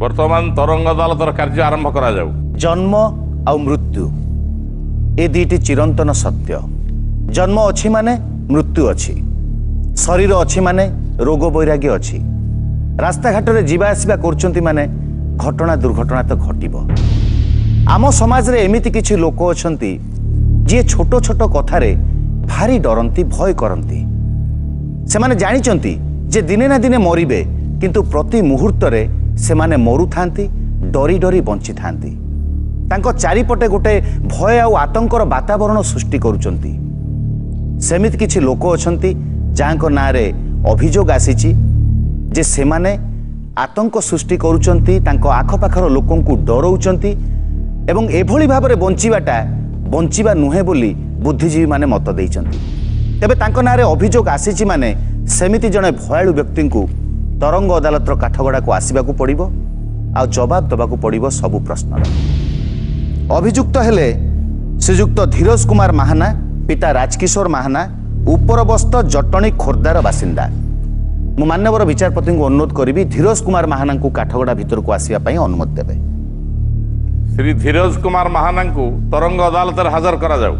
वर्तमान तरंग अदालतर कार्य आरंभ करा जाऊ। जन्म आ मृत्यु ए दुईटी चिरंतन सत्य। जन्म अच्छी माने मृत्यु अच्छी, शरीर अच्छी माने रोग वैराग्य अच्छी। रास्ता घाट में जीवा आसवा कर माने घटना दुर्घटना तो घटिब। आम समाज रे एमिति किछि लोक अछंती जे छोट छोट कथारे भारी डरंती भय करंती। से माने जानिचंती जे दिने ना दिने मरिबे, किंतु प्रति मुहूर्त रे से माने मरु थांती, डरी डरी बंची थांती। तांको चारिपटे गोटे भय आ आतंकर वातावरण सृष्टि करुचंती। सेमिति किछि लोक अछंती जांको नारे अभियोग आसीची जे से माने आतंक सृष्टि करुचंती, तांको आखपाखर लोकंकु डरौचंती एवं एभली भाबरे बंचिबा नुहे बोली बुद्धिजीवी माने मत देइचंती। तेबे तांको नारे अभियोग आसीची माने सेमिति जणे भयालु व्यक्ति को तरंग अदालतर काठगड़ा को आसवाक पड़ो आ जवाब दबाक पड़ो सबु प्रश्न। अभियुक्त हेले श्रीजुक्त धीरज कुमार महाना, पिता राजकिशोर महाना, उपरबस्त जटणी खोर्धार बासिंदा। मु मान्यवर विचारपति को अनुरोध करी धीरज कुमार महाना को काठगड़ा भितर को आसवाई अनुमति देवे। श्री धीरज कुमार महाना को तरंग अदालत हाजर करा जाऊ।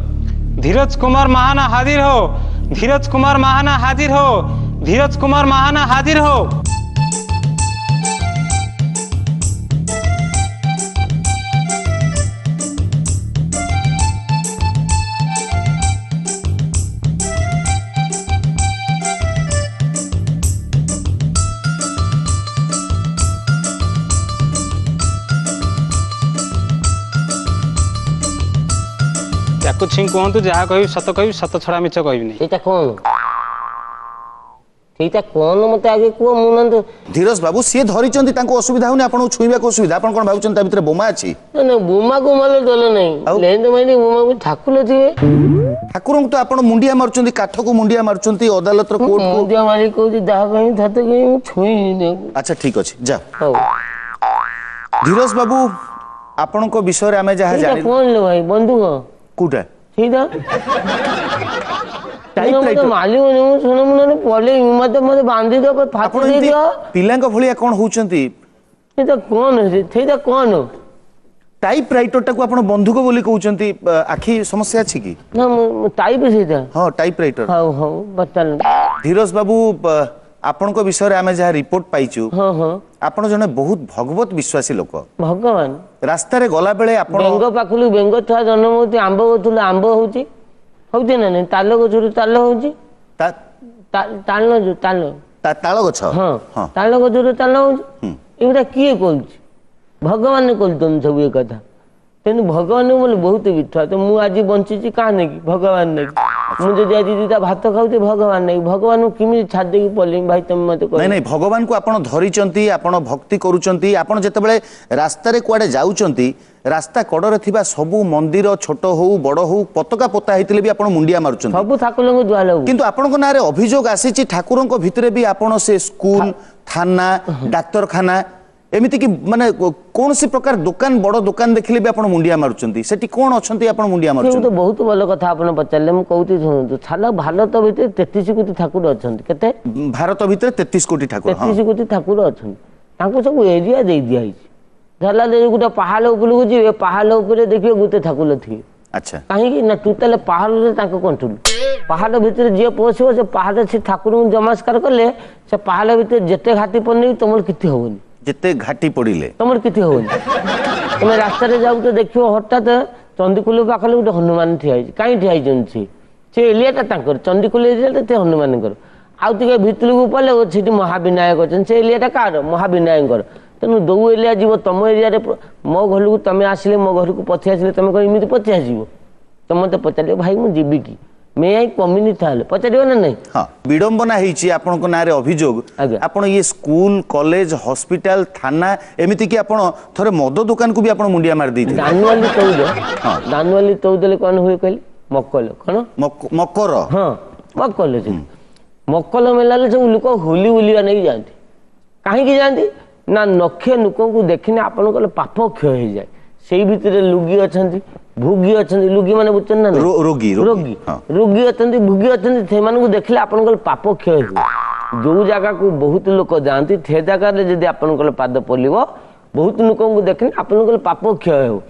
धीरज कुमार महाना हाजिर हो। धीरज कुमार महाना हाजिर हो। धीरज कुमार महाना हाजिर हो। कुछ कहतु जहाँ कह सत कह सत छड़ा मिछ कहबिनी। एटा कौन एटा कौन मते आगे को मुनंद। धीरज बाबू सी धरिचंती तांको असुविधा होनी, आपन छुईबा को असुविधा। आपन कोन भाबुचन ता भितर बोमा अछि? ना बोमा को माले दल नहीं लेंद माने बोमा को ठाकुर थिवे। ठाकुर तो आपन मुंडिया मारचंती, काठ को मुंडिया मारचंती अदालत रो कोर्ट को मुंडिया मारी को दाह कहीं धत कहीं छुई नहीं। अच्छा ठीक अछि जा। हो धीरज बाबू आपन को विषय रे हमें जहा जानि कौन ले भाई बंधुक कोटा सीधा टाइपराइटर मालिक ने सुनो मुने पले मते बांधी दो फाट दे दियो। पिलांग भलिया कोन होउचंती? एटा कौन है थेदा कौन टाइपराइटर टाको आपण बंधुक बोली कहउचंती, आखि समस्या अछि की? ना टाइप सीधा। हां टाइपराइटर। हां हां बतल। धीरज बाबू आपण को विषय रे हमें जहा रिपोर्ट पाइचु। हां हां आपण जने बहुत भगवत विश्वासी लोक। भगवान रास्ता रे गला बेले आपण बेंग पाखलु बेंग था जन्म होती आंब होतुल आंब होउची होउची ना नहीं ताल गछुर ताल होउची ताल जो ताल ताल गछ। हां ताल गछुर ताल होउची एटा किए कोलची? भगवान ने कोल तुम सब ये कथा। तेनु भगवान बोले बहुत विश्वास। तो मु आज बंची का नहीं भगवान नहीं मुझे आज दीदा भात खाऊते भगवान नहीं भगवान किमी छाड़ दे पली भाई तुम मते नहीं नहीं भगवान को आपण धरिचंती, आपण भक्ति करूचंती। आपण जेतेबेले रास्ता रे कुआडे जाउचंती, रास्ता कड़रे थिबा सबु मंदिर छोट हो बड़ हो पताका पोता हेतिले भी आपण मुंडिया मारुचंती सब ठाकुर को दुआ लगु। किंतु आपण को नारे अभियोग आसीची ठाकुरन को भितरे भी आपण से स्कूल थाना डाक्तरखाना एमिति कि माने कौन सी प्रकार दुकान बड़ दुकान देखिले भी आपण मुंडिया मारुचंती। सेठी कोन अछंती आपण मुंडिया मारुचंती? तो बहुत भल कथा आपण पचारले मु कहूती सुनतु छाला भारत भितर 33 कोटी ठाकुर अछंती। केते भारत भितर 33 कोटी ठाकुर 33 कोटी ठाकुर अछंती। तांको सब एरिया दे दिया हिची झाला दे गुटा पहाड़ ऊपर को जीवे पहाड़ ऊपर देखियो गुटे ठाकुर थी। अच्छा कहीं ना टोटल पहाड़ रे तांको कंट्रोल पहाड़ भितर जे पहुंचो से पहाड़ से ठाकुर को नमस्कार करले से पहाड़ भितर जेते घाटी पड़नी तुमर किथि होबनी जिते घाटी पड़िले तुमर किथि होबनी। तुम रास्ता रे जाऊ तो देखियो हठात चंदीकुल पाखले गोटे हनुमान ठिया कहीं ठिया से एलियाटा तांकर चंदीकुल एरिया ते हनुमान कर आउ टिके भितरକୁ पले सेठी महाविनायक अछन से एलियाटा कार महाविनायक। तेणु दौ एरिया जीव तुम एरिया मो घर को तुम आसिले मो घर को पछी आसिले तुम कहीं इमिति पछी आसीबो तो मते पचारे भाई मु जीवी की मैं आई कम्युनिटी थाले पचारियो ना नहीं। हां विडंबना हेची आपन को नारे अभियोग आपन ये स्कूल कॉलेज हॉस्पिटल थाना एमिति कि आपन थरे मद दुकान को भी आपन मुंडिया मार दी थे। दानवाली तौद हां दानवाली तौदले कोन होय कहली मक्कल कोन मक्कर हां मक्कल जे मक्कल मेलाले सब लोक होली होलिया नहीं जानती काहे की जानती ना नखे लोक को देखिने आपन को पाप क्षय हो जाए सेई भितरे लुगी अछंती भुगी अछंती लुगी माने बुझन ना रोगी रोगी रोगी अछंती भुगी अछंती से मान को देखले आपन को पाप क्षय हो जो जगह को बहुत लोक जानती थे जगह रे जदी आपन को पाद पलिबो बहुत लोक देखनी आपन पाप क्षय हो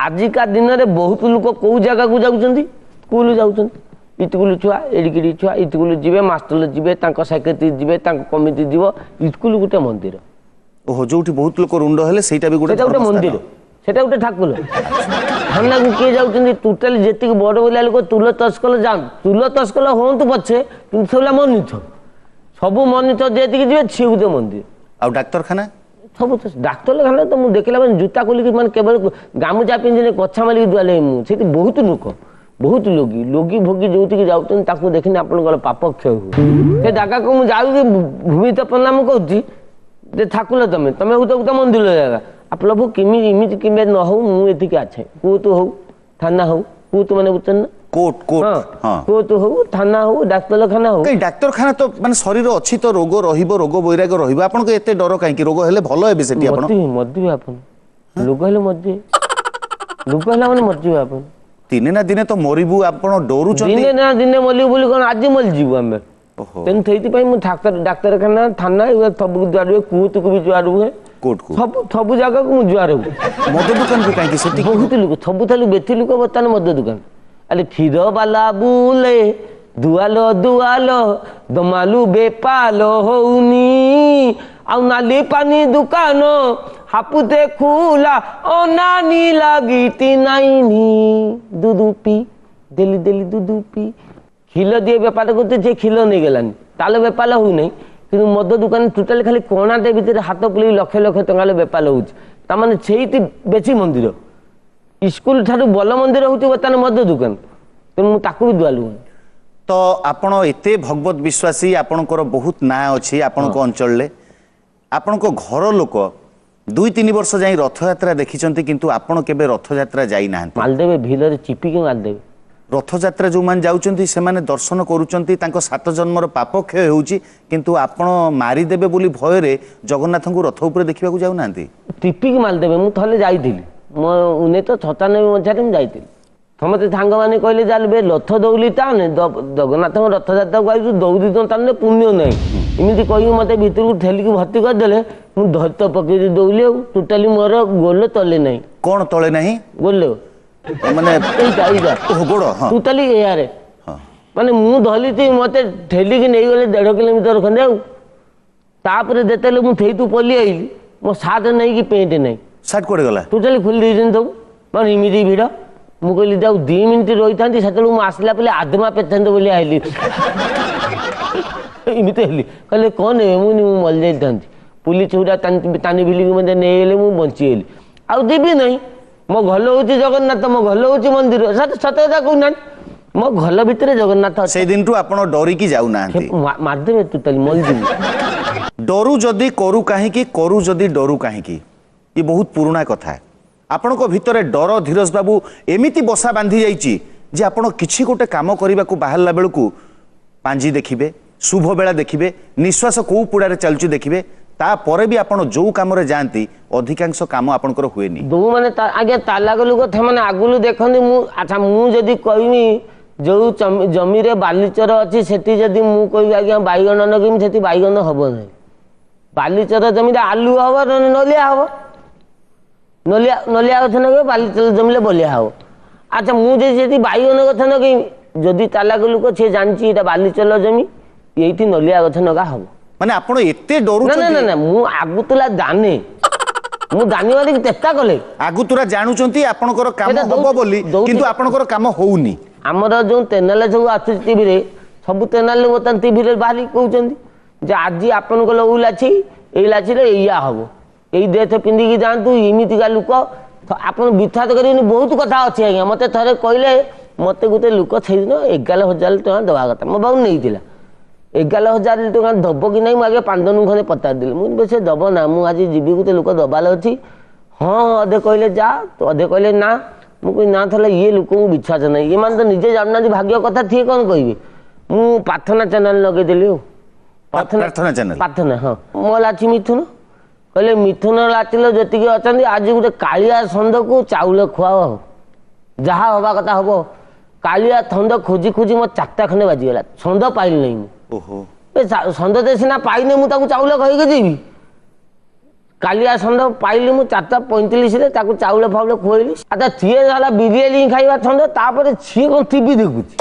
आजिका दिन में बहुत लोक कौ जगह को जाऊँच स्कूल जाऊँ स्कूल छुआ एडिकी छुआ स्कूल जी मास्टर जी सेक्रेटरी जी कमिटी जीव स्कूल गोटे मंदिर ओहो जो बहुत लोक रुंड हेले सेटा भी गोटे मंदिर सेटा गोटे ठाकुर थाना को किए जाऊँ टोटाली जी बड़ बोलिया लोक तुल तस्कल जाऊँ तुल तस्कल हूँ पछे कि सब मनिथ सब मनिथ जी जी सी गोटे मंदिर आ डाक्तरखाना सब डाक्तरखाना तो मुझे देखला जूता खोलिक मैंने केवल गामुचा पिंधे कछा मारिक दुआले मुझे बहुत लोक बहुत लोगी लोगी भोगी जो जाऊँ देखनी आप पाप क्षय हो जगह को मुझे जाऊँगी भूमि तो प्रणाम कहे ठाकुर तुम तुम हूँ तो मंदिर जगह आ प्रभु किमी इमिति किमें न हो मुझे अच्छे कोर्ट हो थाना हो कोर्ट मैंने बुझे ना कोर्ट कोर्ट हो थाना हो डाक्तरखाना हो डाक्तरखाना तो माने शरीर अच्छी तो रोग रहिबो रोग वैराग रहिबो आपन को एते डर काहे कि रोग हेले भलो हेबे सेठी आपन मरदिबे आपन लोग हेले मरदिबे लोग हेले माने मरदिबे आपन दिने ना दिने तो मरिबू आपन डरू चंदी दिने ना दिने मलिबू बोली कोन आज मल जीवू हमें तेन थेती पई मु डाक्तरखाना थाना ए सब द्वार कोर्ट को भी द्वार है कोर्ट को सब जगह को मु द्वार हूं मद दुकान को काहे कि सेठी बहुत लोग सब थालू बेथि लोग बतन मद दुकान अरे क्षीर बाला बुले दुआलो दुआलो दमालू बेपालो होउनी आ नाली पानी दुकान हापुते खुला ओ नानी लगीती नाइनी दूधू देली देली दूधू पी खिल दिए बेपार करते जे खिल नहीं गलानी ताले बेपार हो नहीं कि मद दुकान टोटाली खाली कोणाटे भितर हाथ पुल लक्ष लक्ष टंका बेपार होने से बेची मंदिर स्कूल ठारू बल मंदिर हूँ बर्तमान मद दुकान तेणु भी दुआलु तो आपण एते भगवत विश्वासी आपणकर बहुत ना अच्छी आपण अंचल आपण घर लोक 2-3 वर्ष जाई रथ यात्रा देखिचंती किंतु आपण केबे रथ यात्रा जाई ना मालदेवे भीलर चिपिक मालदेवे रथ यात्रा जो मान जाउचंती से माने दर्शन करूचंती तांको 7 जन्मर पाप क्षय होउची किंतु आपण मारी देबे बोली भय रे जगन्नाथ को रथ ऊपर देखिबा को जाउ नांती चिपिक मालदेवे मु थले जाईथिली मो 1997 मझारे मु जाईथिली समस्त सांग मैंने कहले जाल बे रथ दौली ताने जगन्नाथ रथ यात्रा को दौड़ी तो ताने पुण्य नहीं इमिति कही मत भीतर को ठेलिक भर्ती करदे मुझे धरत पकई दौली टोटाली मोर गोल तले नहीं कौन तले नहीं गोल माने गोड़ टोटाली एयारे माने मु धली थी मत ठेलिक नहीं गले 1.5 किलोमीटर खंडे तापर जेते मु थेतु पली आइली मो सार्ट नहीं कि पेंट नहीं सार्ट कोड़े गला टोटाली खोली देछन सब माने इमिति भिड़ मु कहली जाऊ 2 मिनिट रही था से आसला पे आदमा पेथान बोली आइली इमिति हेली कहले कौन है मुझे मल जाई पुलिस गुड़ा तानी भिलिक मत नहीं मुझे बचीगली आउ देवी नहीं मो घर हूँ जगन्नाथ मो घर हूँ मंदिर सत कथा कहना मो घर भितर जगन्नाथ से दिन टू आपण डरिकी जाऊना मारदेवे टोटाली मल जीवी डरू जदि करू जदि डरू कहीं ये बहुत पुराना कथा है आपण को भितर डर धीरज बाबू एमिति बसा बांधी जाइए जे आपण किछि गोटे काम करने को बाहरला बेलू पांजी देखिबे शुभ बेला देखिबे निश्वास को पुड़ारे चलुची देखिबे तापर भी आपण जो काम रे जानती अधिकांश काम आपनकर हुएनी दो माने आगे ताला गलु को माने आगुलु देखंदी मु अच्छा मु जदी कहमी जो जमी रे बालीचर अछि सेठी जदी मु कहबी आगे बाईगण नगीम सेठी बाईगण हबो नै बालीचर जमी आलू हबो नलिया हबो नलिया गछ नगे बालीचर जमीले बलिया हबो अच्छा मु जदी बाईगण गछ नगीम जदी ताला गलु को से जानची एटा बालीचर जमी एठी नलिया गछ नगा हबो माने आपण एते डरू ना ना ना मु आगुतला जाने मु जानि वाली चेष्टा कले आगुतुरा जानुचंती आपनकर काम हबो बोली किंतु आपनकर काम होउनी हमर जो चैनल सब आसु टीवी रे सब चैनल बतन टीवी रे बाहरी कहउचंती जे आज आपन को लउ लाछि एई लाछि रे एया हबो एई देथ पिंदी की जानतु इमिति का लुक आपन विश्वास करिनी बहुत कथा अछि आज्ञा मते थरे कहले मते गुते लुक छैदिन 11000 टका दवा कथा मो बाउ नैतिला 11000 टका दब कि नहीं मुझे 5 दिन खंडे पचार दिल मुझे दब ना मुझे जीवी गोटे लोक दबाल अच्छी हाँ अधे कहले जा तो अधे कहले ना मुझे ना था ये लोक विश्वास ना ये मैंने तो निजे जानना भाग्य कथा थी कौन कहे मु प्रार्थना चैनल लगेदेली प्रार्थना हाँ मो लाची मिथुन कहले मिथुन लाचिल जी अच्छा आज गोटे कालिया छंद को चाउल खुआ जहाँ हवा कथा हम कालिया छंद खोजी खोजी मो 4टा खंडे बाजीगला छंद पाइल नहीं ओहो छंद तो सीना पाइने मुझे चाउल कहीकि जीवी कालिया षंड पाइली मु 4:35 ताकू चाउल फाउल खुआइली आता सी जाला बिरियानी खाइबा छंद तापर सी कोन टीवी देखुची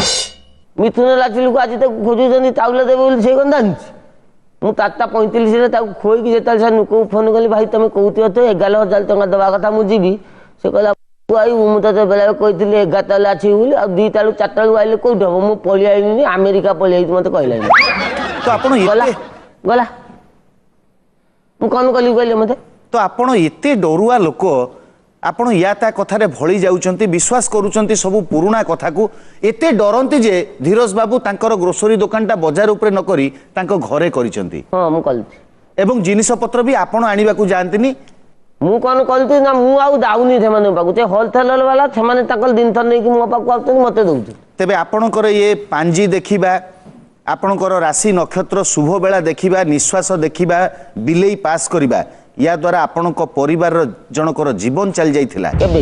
मिथुन लाचिलू को आज तक खोजुचंदी चाउल देबे बोली से कोन जानिची मु 4:35 ताकू खोई जेतल से नुको फोन कली भाई तुम कहती तो 11,000 टका दवा कथा मु जीबी से कहला आई मु तो बेला कहती 11 अच्छी बोली आ 2 टा 4 टा आइले कोठ हम मु पळि आइनी अमेरिका पळि आइ मते कहला तो आपण गला एते गला मु कोन कली कहले मते तो आपण एते डरुआ लोक आपण या ता कथारे भଳି जाउचंती विश्वास करूचंती सब पुराना कथा को एते डरंती जे धीरज बाबू तांकर ग्रोसरी दुकानटा बाजार ऊपर न करी तांको घरे करिचंती हां मु कलती एवं जिनिस पत्र भी आपण आनिबा को जानतीनी मु कोन कलती ना मु आउ दाउनी थे माने पाकु ते होलसेलर वाला थे माने ताकल दिन थन नै कि मो पाकु आउतनी मते दउछ तेबे आपणकर ये पांजी देखिबा आपणकर राशि नक्षत्र शुभ बेला देखिबा निश्वास देखिबा बिलेई पास करिबा या द्वारा आपणक परिवार जनकर जीवन चल जाइथिला केबे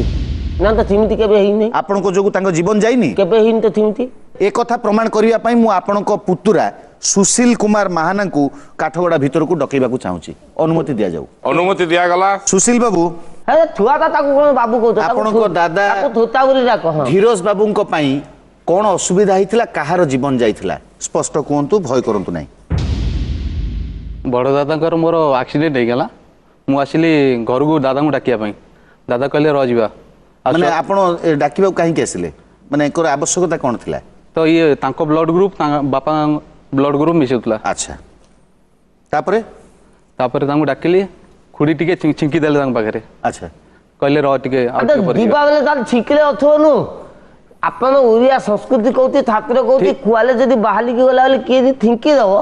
ना तो थिमिति केबे हेइ नै आपणको जोगु तांको जीवन जाइनी केबे हेइ तो थिमिति ए कथा प्रमाण करिया पई मु आपणक पुतुरा सुशील कुमार महाना को काठगड़ा भीतर को डकेबा को चाहूची अनुमति दिया जाऊ अनुमति दिया गला सुशील बाबू अरे छुआ ता ताकू कोन बाबू कहतो आपणको दादा ताकू थोता उरी राख हां धीरज बाबूंको पई कोन असुविधा हितला कहार जीवन जाइथिला स्पष्ट कोंतु भय करंतु नै बड़ दादा मोर एक्सीडेंट हो गला मु आसिली घर को दादा को डाकिया पई दादा कहले रह जीवा माने आपण डाकिबा काहे के आसिले माने एकर आवश्यकता कोन थिला तो ये तांको ब्लड ग्रुप बापा ब्लड ग्रुप मिसुतला अच्छा तापरे तापर तांको डाकिली खुडी टिके छिंकी देले तांको पाखरे अच्छा कहले रह टिके अरे दीपा बेले तार छिकले अथो नु आपण ओरिया संस्कृति कहती ठाकुर कहती कुआले जदी बाहाली के गला के थिंकी दबो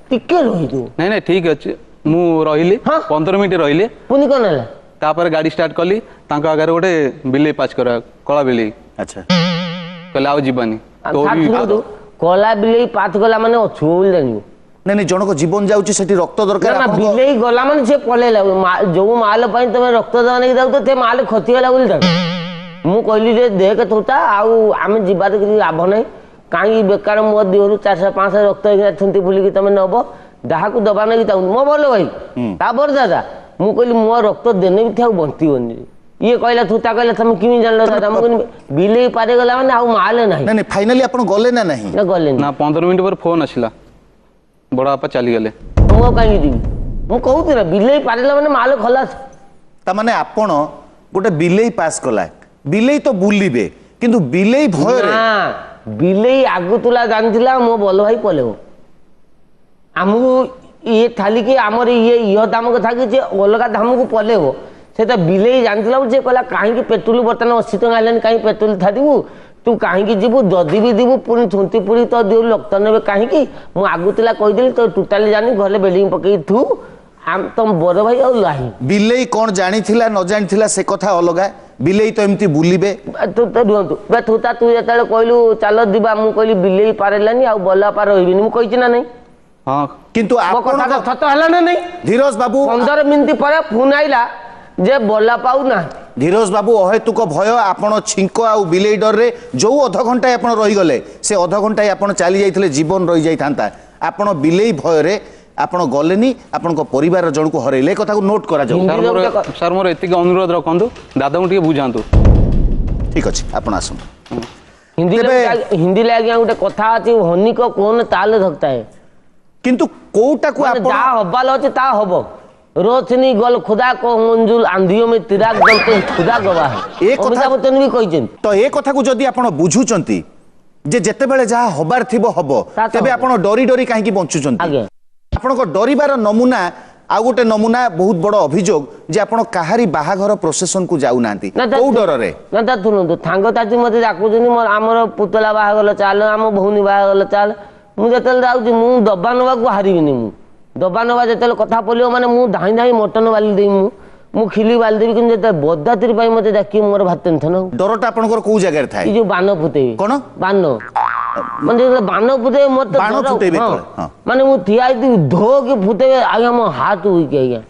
टिके रहि दो नहीं नहीं ठीक अछि मु रहिली हाँ? 15 मिनिट रहिली पुनी कोन हला तापर गाड़ी स्टार्ट कली तांको आगे गोटे बिले पास करा कला बिले अच्छा कहले आउ जीवानी तो कला बिलेई पाथ गला माने अछु बोल जानियो नहीं नहीं जनक जीवन जाउची सेठी रक्त दरकार ना आपनको बिलेई गला माने से पलेला जो माल पई तमे रक्त दान के दाउ तो ते माल खती गला बोल जान मु कहली रे देख तोता आउ आमे जिबार कि लाभ नै काई बेकार मो दिहरु 400-500 रक्त छंती बुली कि तमे नबो दाहा को दबा नै ताउ मो बोल भाई तापर दादा मु कहली मो रक्त देने भी थाउ बंती बनी ये कहला थुता कहला तुम किमी जानलो दादा मु बिलेई पारे गला माने आउ माल नै नहीं नहीं फाइनली आपण गले ना नहीं ना गले ना 15 मिनिट पर फोन आसिला बड़ा आपा चली गले मो काई दिबी मु कहूती ना बिलेई पारेला माने माल खलास ता माने आपण गोटे बिलेई पास कला बिलेई तो बुलिबे किंतु बिलेई भय रे ना बिलेई आगु तुला जानथिला मो बोल भाई पलेओ हमहु ये थाली के हमर ये दाम कथा कि जे अलगा दाम को पलेओ से तो बिलेई जानथिला जे कहला काहे कि पेट्रोल बर्तन 80 टका आलन काहे पेट्रोल थादिबु तू काहे कि जीबु जदी भी दीबु पुनी छुंती पुरी तो देउ लक्त नेबे काहे कि मु आगु तुला कहि देली तो टोटली जानी घरे बिल्डिंग पकई थू हम तुम बड़ भाई और लाही बिलेई कोन जानिथिला न जानिथिला से कथा अलगा बिलेई तो एमती बुलिबे तू तो दुहतु बे तुता तू जेतले कहलु चलो दिबा मु कहली बिलेई पारेलानी आ बल्ला पार होइबिनी मु कहिछि ना नहीं हां किंतु मो आपण कथा सत हला ना नहीं धीरज बाबू 15 मिनिट पर फोन आइला जे बल्ला पाउ ना धीरज बाबू अहेतुक भय आपण छिंको आ बिलेई डर रे जो अध घंटा आपण रही गले से अध घंटा आपण चली जाइथिले जीवन रही जाई थांता आपण बिलेई भय रे आपण गलेनी आपण को परिवार जन को हरेले कथा को नोट करा जाऊ सर मोर एतिक अनुरोध रखंतु दादा को टिके बुझांतु ठीक अछि आपण आसु हिंदी ले आगे गोटे कथा अछि हनी को कोन ताल धकता है किंतु कोटा को माने आपण जा हबाल अछि ता हबो रोशनी गल खुदा को मंजुल आंधियों में तिराग जलते खुदा गवाह है एक अमिताभ बच्चन भी कहिছেন तो ए कथा को जदी आपण बुझुचंती जे जते बेले जा हबार थिबो हबो तबे आपण डरी डरी काहे की बंचुचंती आगे आपण को डरिबार नमूना आ गोटे नमूना बहुत बड़ अभियोग जे आपण काहारी बाहाघर प्रोसेसन को जाउ नांती को डर रे ना ता तुनु थांगो ताती मते डाकुजनी मोर हमर पुतला बाहागल चाल हम भौनी बाहागल चाल मु जतल जाउची मु दबा नवा को हारिबिनी मु दबा नवा जतल कथा बोलियो माने मु धाई धाई मटन वाली देई मु खिली वाली देबी किन जते बदातिर पाई मते डाकी मोर भात टेंशन डरटा आपनकर को जगह रे थाए ई जो बानो फुतेबी कोन बानो माने बानो फुतेबी मते बानो फुतेबी हां माने मु थियाई दी धो के फुतेबी आगे मो हाथ हुई के आगे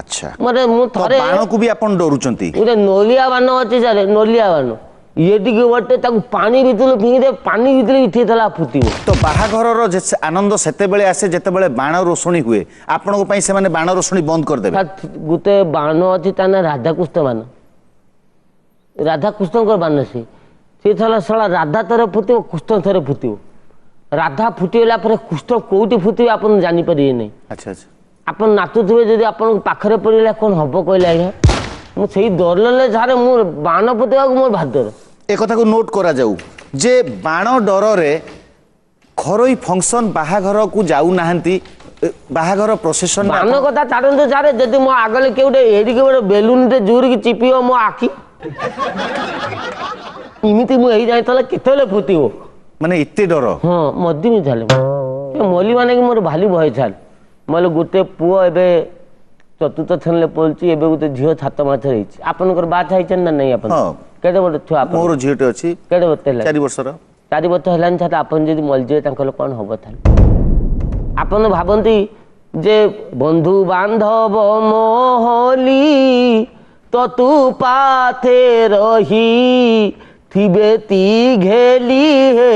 अच्छा माने मु तो थरे बानो को भी आपन डरुचंती उरे नोलिया बानो अछि जारे नोलिया बानो ये टिके बटे ताकू पानी भितर फिंगी दे पानी भितर इठी थला फुटिबो तो बाहाघरर आनंद सेतेबेले आसे जेतेबेले बाण रोषणी हुए आपनको पई से माने बाण रोषणी बंद कर देबे गुते बाण अछि ताना राधाकृष्ण बाण राधाकृष्णकर बाण से थला साला राधा थरे फुटिबो कृष्ण थरे फुटिबो राधा फुटिला पर कृष्ण कोउटी फुटिबो आपन जानि परिए नै अच्छा अच्छा आपन नाचुथिबे जदि आपन पाखरे पड़िला कोन हबो कहले आज्ञा मु सेही डरले झारे मु बाण फुटिबा मोर भादर ए कथा को नोट करा जाऊ जे बाण डर रे घरोई फंक्शन बाहाघर को जाऊ नाहंती बाहाघर प्रोसेशन बाण कथा छाड़ନ୍ତୁ झारे जदि मो आगले केउटे एडी केउटे बेलून टे जोर की चिपियो मो आखी इमिति मु एही जाय तले केतले फुटिबो माने इत्ते डर हाँ मध्यमी झाले मली माने कि मोर भाली भय छाल मोले गोटे पुओ एबे चतुर्थ श्रेणी पढ़ुची एबे गोटे झियो छात माछ रही आपनकर बात हाइछन ना नहीं आपन हाँ। केते बड़ छुआ आपन मोर झियोटे अछि केते बते 4 वर्षर 4 वर्ष हलान छात आपन जदि मल जे तांकल कोन हबो थाल आपन भाबंती जे बंधु बांधव मोहली तो तू पाथे रही थिबे ती घेली हे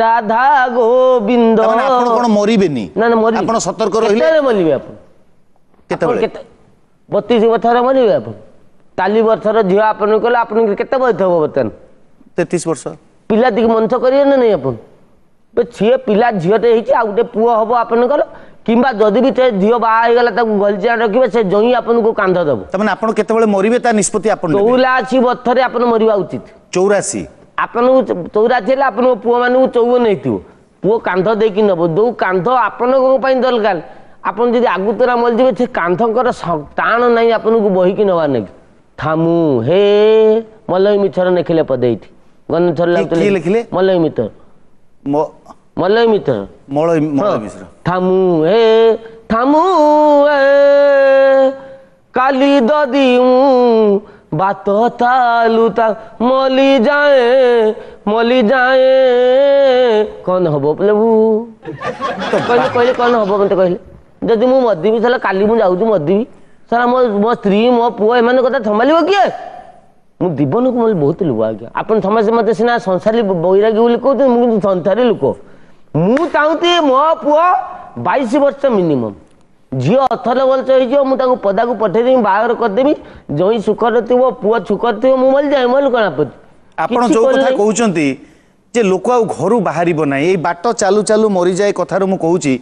राधा गोविंद माने आपन कोन मरिबेनी ना ना मरि आपन सतर्क रहिले केते मलिबे आपन केतेबेले 32 वर्षर मरिबे आपन 40 वर्षर झियो आपन कहले आपन केते बयस हो बतन 33 वर्ष पिला दिक मंच करिए ना नहीं आपन बे छिए पिला झियोटे हिची आ गुटे पुओ हबो आपन कहले किंबा जदि भी ते झियो बा आइ गला ताकू गलजिया रखिबे से जई आपन को कांध दबो त माने आपन केतेबेले मरिबे ता निष्पत्ति आपन 84 वर्षरे आपन मरिबा उचित 84 आपन 84 हेला आपन पुओ मानु 54 नैतिबो पुओ कांध देकी नबो दो कांध आपन को पई दलगाल आपन जदि आगुतरा मल जिबे से कांधकर ताण नाही आपन को बही की नवा नै थामु हे मलय मिथर नेखिले पदैठी गन थर की लिखले मलय मिथर मलय मिथर मलय मिश्र थामु हे काली ददिउ बात तालु ता मली जाए कौन हबो प्रभु तो कहले कौन हबो मते कहले जदि मु मद्दिबी साला काली मु जाउछु मद्दिबी साला मो स्त्री मो पुओ एमान कथा संभालिबो किए मु जीवन को मोल बहुत लुआ गया अपन समझ मते सिना संसारी बैरागी बोली कहते मु किंतु संसारी लोक मु चाहती मो पुओ 22 वर्ष मिनिमम झियो 18 वर्ष हो मु ताको पदा को पठे देमी बाहर कर देमी जई सुखर थिबो पुओ सुखर थिबो मु मल जाय मोल कोना पति आपण जो कथा कहउचंती जे लोक आ घरु बाहरिबो नै ए बाट चालू चालू मरि जाय कथार मु कहउची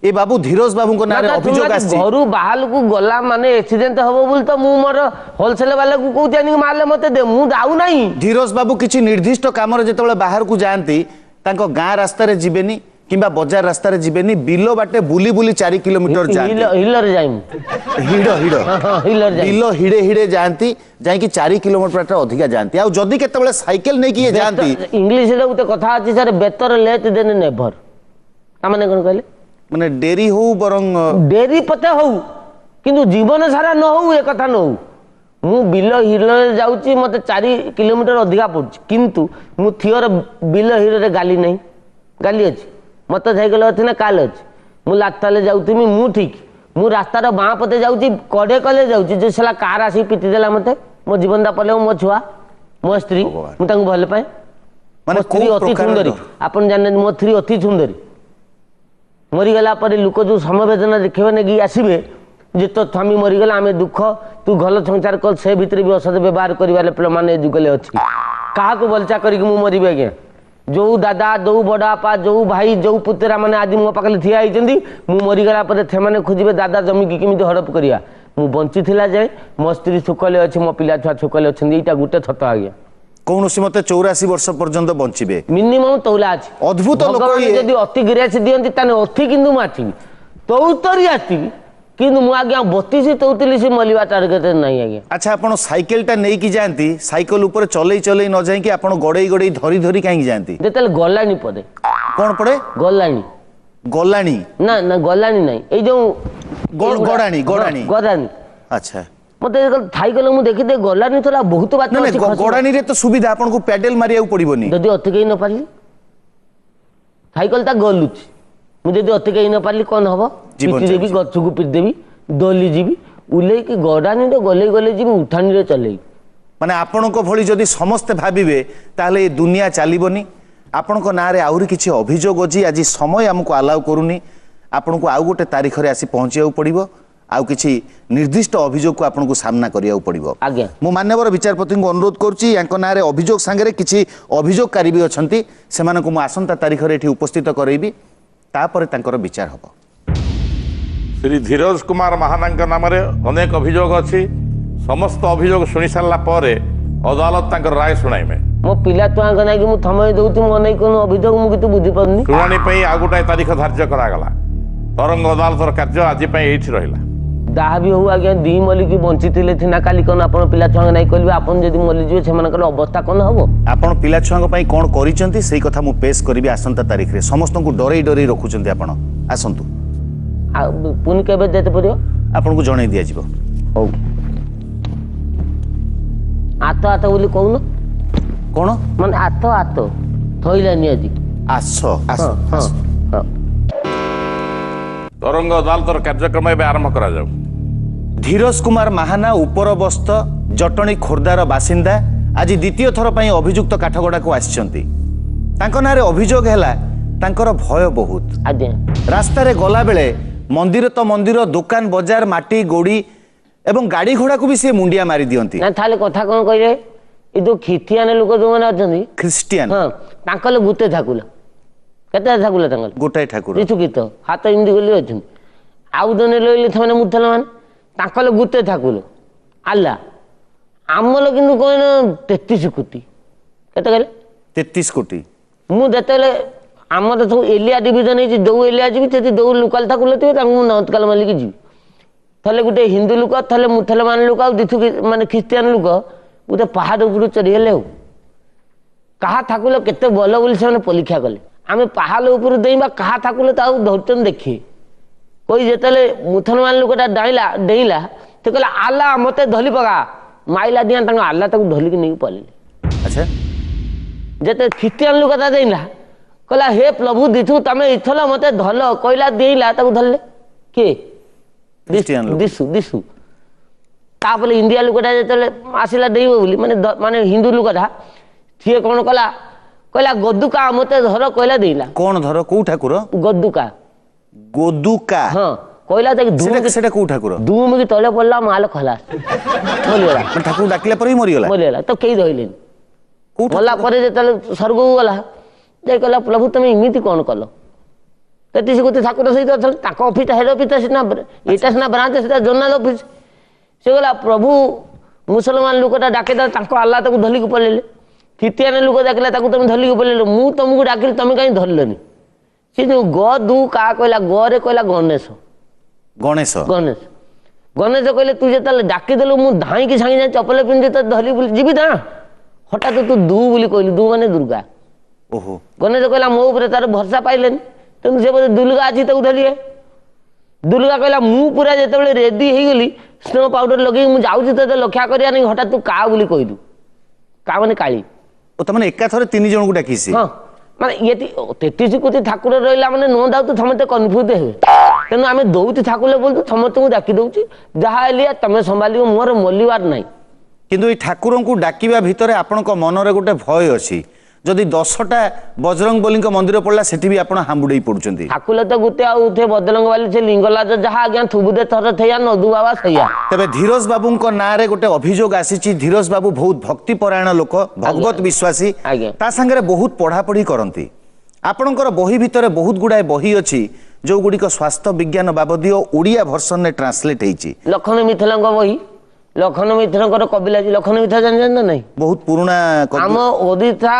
ए बाबू धीरज बाबू को नारे अभियोग आसी घरु बाहर को गला माने एक्सीडेंट हबो बोल तो मु मोर होलसेल वाला को कहउती आनी मारले मते दे मु जाऊ नाही धीरज बाबू किछि निर्दिष्ट काम रे जेतबेले बाहर को जांती तांको गां रास्ता रे जिबेनी किंबा बाजार रास्ता रे जिबेनी बिलो बाटे बुली बुली 4 किलोमीटर जांती हिलर जाइम हिडो हिलर जाइम बिलो हिडे हिडे जांती जाई कि 4 किलोमीटर अधिका जांती आ जदी केतबेले साइकिल नै कि जांती इंग्लिश रे उते कथा अछि sir better late than never का माने कोन कहले माने डेरी हो बरंग डेरी पते हो किंतु जीवन सारा न हो ए कथा न हो मु बिलो हिलर जाउची मते 4 किलोमीटर अधिका पड़छ किंतु मु थियर बिलो हिलर रे गाली नै गाली अछि मत साइकिल अछि ना काल अछि मु लाताले जाउतिमी मु ठीक मु रास्ता रो बां पते जाउची कडे कले जाउची जे सला कार आसी पिटी देला मते मो जीवन दा पले मो छुआ मो स्त्री मु तांग भल पाए माने स्त्री अति सुंदरी अपन जाने मो स्त्री अति सुंदरी मरी गला पर लोक जो समवेदना देखबे नेगी आसीबे जे तो स्वामी मरी गला आमे दुख तू घल संसार कर से भीतर भी असद व्यवहार करिवाले प्ल माने जुगले अछि काहा को बलचा करी मु मरिबे के जो दादा जो बड़ापा जो भाई जो पुतरा माने आज मो पाखले थिया आइचंदी मु मरी गला पर थे माने खोजिबे दादा जमी की किमिति हड़प करिया मु बंची थिला जाय मो स्त्री सुखले अछि मो पिला छुआ सुखले अछंदी एटा गुटे थत आ गया कौनसी मते 84 वर्ष पर्यंत बंचिबे मिनिमम तौला अछि अद्भुत लोक ये जदी अति गिरासी दियंती ताने अति किंतु माथि तौतरी आती किंतु मु आज्ञा 32 33 मलिवा टार्गेट नहीं आज्ञा अच्छा आपण साइकिल टा नै कि जानती साइकिल ऊपर चलै चलै न जाई कि आपण गडई गडई धरी धरी काई जानती जेतल गलानी पदे कोन पड़े गलानी गलानी ना ना गलानी नहीं ए जो गडानी गडानी गडानी अच्छा मते साइकिल मु देखि दे गलानी तोला बहुत बात ना ना गडानी रे तो सुविधा आपण को पेडल मारिया पड़िबोनी जदी अटकेई न पाली साइकिल ता गलुची मु जदी अटकेई न पाली कोन हबो पिटी देबी गछुकु पिटी देबी दली जीबी उले कि गडानी रे गले गले जीबी उठानी रे चले माने आपणको भली जदि समस्ते भाविबे ताहले ए दुनिया चलीबनी आपणको नारे आउरी किछि अभियोग अछि आज समय हमको अलाउ करूनी आपणको आउ गोटे तारीख रे आसी पहुंचिया पड़िबो आउ किछि निर्दिष्ट अभियोग को आपणको सामना करिया पड़िबो आज्ञा मु मान्यवर विचारपति को अनुरोध करुच्ची यांको नारे अभियोग सांगरे किछि अभियोगकारी भी अछंती सेमानकु मु आसंता तारीख रे एठी उपस्थित करैबी तापरे तांकर विचार हबो श्री धीरज कुमार महानांक नाम अनेक अभियोग अच्छी समस्त अभियोग शुणी सारा पर अदालत तांकर राय शुणाइमे मो पिला तुआंक नाकि मु थमय दउति मो नै कोनो अभियोग मु कितु बुझी पाउनी शुणाणी पई आ गोटाए तारीख धार्य करागला तरंग अदालतर कार्य आज एठी रहिला दाहा भी हो आज्ञा दी मली की बंचिथिले थिना काली कोन आपण पिला तुआंक नै कहलिबे आपण जदि मली जिवे सेमानकर अवस्था कोन हबो आपण पिला छुआंक पई कोन करिसंती सेही कथा मु पेश करबी आसंता तारीख रे समस्त को डरै डरै रखुचंती आपण आसंतु पुनि केबे देते पड़ियो आपण को जणै दिया जिवो हौ आतो आतो बोली कहून कोन माने आतो आतो थइलानी आजी आस आस हां हां तरंग अदालतर कार्यक्रम एवं आरंभ करा जाऊ धीरज कुमार महाना उपरबस्त जटणी खोर्दार बासिंदा आज द्वितीय थर पई अभियुक्त काठगोड़ा को आसिचंती तांको नारे अभियोग हैला तांकर भय बहुत आज्ञा रास्ता रे गला बेले मंदिर तो मंदिर दुकान बाजार माटी गोड़ी एवं गाड़ी घोड़ा को भी से मुंडिया मारी दियंती ना थाले कथा कोन कहले ए जो खिथियाने लोक जो माने अछंती ख्रिस्टियन हां तांकले गुते ठाकुला केते ठाकुला तांकल गोटाए ठाकुर दिसु गीत हाथ इमदी गली अछन आउ दने लइले थमने मुथलमान तांकले गुते ठाकुल आला आमल किंतु कोन 33 कोटी केते कहले 33 कोटी मु देतेले आमर सब एलिया डिविजन है दौ एलिया जी से दौ लोकाल था कुलते नौतकाल मालिक जी थले गोटे हिंदू लोक थले मुसलमान लोक आ दिथु माने ख्रिस्टियन लोक गोटे पहाड़ उपर चढ़ीगले हो कहा ठाकुर केते बल बोली से परीक्षा कले आम पहाड़ उपर देबा कहा ठाकुर धरचन देखिए कोई जिते मुसलमान लोकटा डाइला डेला तो कहला आला मत धली पका माइला दिया आला धलिक नहीं पलि अच्छा जिते ख्रिस्टियन लोकटा देला कहला हे प्रभु दिथु तमे इथल मते धल कहला देला धरले के दिसु दिसु तापर इंडिया लोकटा जिते आसला देव बोली माने माने हिंदू लोकटा सी कौन कला कहला गदुका मते धर कहला देला कौन धर को ठाकुर गदुका गोदुका हाँ कहला धूम सेटा को ठाकुर धूम की तले पड़ला माल खला मरिगला ठाकुर डाकिला पर ही मरिगला मरिगला तो कई रहिलेन को मरला पर जेतले स्वर्ग को गला जे कहला प्रभु तुम इमिति कौन कल तेतीस गोटे ठाकुर सहित ऑफिस हेड ऑफिस सीना यहाँ सीना ब्रांच सीधा जोनाल ऑफिस से गला प्रभु मुसलमान लोकटा डाकेदा आल्ला ताको धलिक पलैले ख्रिस्टियन लोक डाकिला तुम धलिक पलैल मु तुमको डाकिली तुम कहीं धरलनि सी जो ग दू का कहला गे कहला गणेश गणेश गणेश गणेश कहले तू जो डाकिदेलु मु धाई की सांगे चपल पिंधि तो धली जीवी था हठात तू दू बोली कहली दू माने दुर्गा ओहो गणेश कहला मो ऊपर तार भरसा पाइलेनि तेणु से बोले दुर्गा अच्छी ताको धलिए दुर्गा कहला मु पूरा जिते रेडी हो गली स्नो पाउडर लगे मुझे जाऊँ तो लक्षा करिया नहीं हठात तू का बोली कहलु का माने काली ओ तमने एका थरे 3 जन को डाकिसी हाँ माने ये 33 कोटी ठाकुर रहिला माने नो डाउट समते कन्फ्यूज हे तेणु आम दौती ठाकुर बोलू समस्त को डाकी दउची जहा एलिया तमे संभालियो मोर मलिवार नाही किंतु ई ठाकुर को डाकिबा भितरे आपनक मनरे गोटे भय अछि जदि 10टा बजरंग बली मंदिर पड़ला सेठी भी आपण हांबुडई पड़ुचंती ठाकुर तो गुते आ उठे बजरंग वाली से लिंगलाज जहा आज्ञा थुबुदे थर थैया नदू बाबा सैया तबे धीरज बाबू को नारे गोटे अभियोग आसीची धीरज बाबू बहुत भक्ति परायण लोक भगवत विश्वासी आज्ञा ता संगे बहुत पढ़ा पढ़ी करंती आपणकर बही भितरे बहुत गुड़ाए बही अछि जो गुडी को स्वास्थ्य विज्ञान बाबदीय ओडिया वर्जन ने ट्रांसलेट हेची लखन मिथिलांग बही लखन मिथिलांकर कबिलाजी लखन मिथिला जान ना नहीं बहुत पुराना आम ओडिशा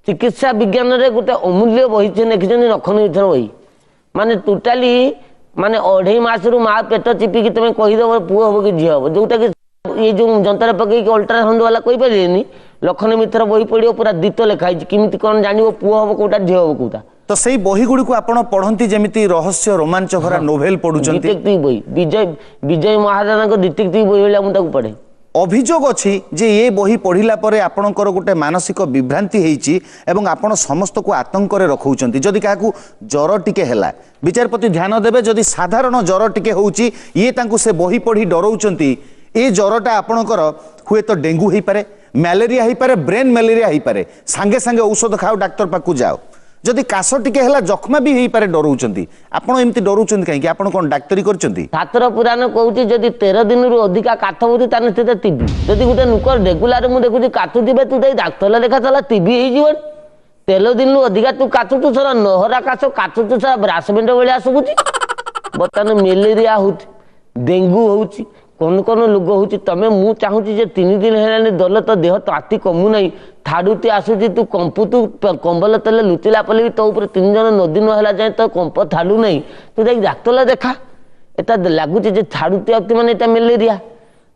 चिकित्सा विज्ञान रे गोटे अमूल्य बही लिखिं लखन मिथिला बही माने टोटाली माने 2.5 मास रु माँ पेट चिपिकी तुम कहीदेव पुओ हम कि झी हम जोटा कि ये जो जंतर पकईक अल्ट्रासाउंड वाला कही पारे लखन मित्र बही पड़ो पूरा दीत लिखाई किमिति कौन जान पुओ हम कोटा झी हम कोटा तो सही बही गुडी को आपण पढ़ंती जेमिति रहस्य रोमांच भरा नोवेल पढुचंती डिटेक्टिव बही विजय विजय महाराणा को डिटेक्टिव बही वाला मु ताको पढ़े अभियोग अछि जे ये बही पढ़िला परे आपणकर गोटे मानसिक विभ्रांति हेइची एवं आपण समस्त को आतंक रे रखौचंती जदि काकू ज्वर टिके हैला विचारपति ध्यान देबे जदि साधारण ज्वर टिके होउची ये तांकू से बही पढ़ी डरौचंती ए ज्वरटा आपणकर हुए तो डेंगू हो पारे, मैलेरिया हो पारे, ब्रेन मैलेरिया हो पारे, सांगे सांगे औषध खाओ, डाक्टर पाखु जाओ। जदि काश टिके हला जख्मा भी हो पारे, डराउछंती आपण एमती डराउछंती काहे कि आपण कोन डाक्टरी करछंती? शास्त्र पुराण कहूँ जदि 13 दिन रु अधिका काथ होती ताने से टीबी जदि गोटे नुकर रेगुलर मुझे देखुची काथुवे तू डाक्तर देखा चला टीबी हो 13 दिन रु अधिका तू काथुचु सर नहरा काश काथुचु सर ब्रासमेंट भाया शुभुची बर्तमान मेलेरिया हो डेंगू हो कौन कौन रोग हो तमें मु चाहूँगी जे 3 दिन है दल तो देह ताती कमु ना ठाड़ुती आसूची तू कंपु तू कंबल तेल लुचिला पले भी तो ऊपर 3 जन नदी नहला जाए तो कंप छाड़ू ना तू जाक डाक्तर देखा एटा लगुच छाड़ुती आती मैंने एटा मेलेरिया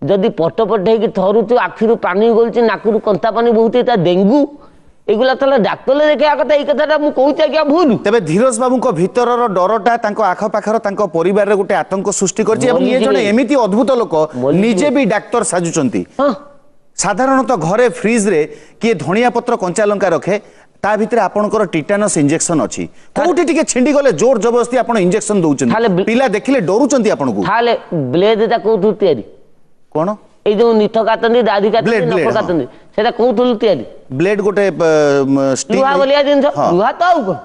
जदि पटपट हो थरुचु आखिरू पानी गलुची नाकरू कंता पानी बहुत एटा डेंगू एगुला ताले डाक्तर देखा कथा ये कथाटा मुझे कहूँ आज्ञा भूल तेबे धीरज बाबू को भीतर डरटा तांको आखा पाखर तांको परिवार रे गुटे आतंक सृष्टि करछि एवं ये जने एमिति अद्भुत लोक निजे भी डाक्तर साजुचंती। साधारणतः घरे फ्रिज रे किए धनिया पत्र कंचा लंका रखे ता भितर आपनकर टिटानस इंजेक्शन अछि कोउठी टिके छिंडी गले जोर जबरदस्ती आपण इंजेक्शन दउचंती पिला देखिले डरुचंती आपनको थाले ब्लेड ता कोउठु तयारी कोन ए जो निथ काटंदी दाढ़ी काटंदी नख काटंदी सेटा कोउठु तयारी ब्लेड गोटे स्टील लुहा बलिया दिन लुहा तो आउ कोन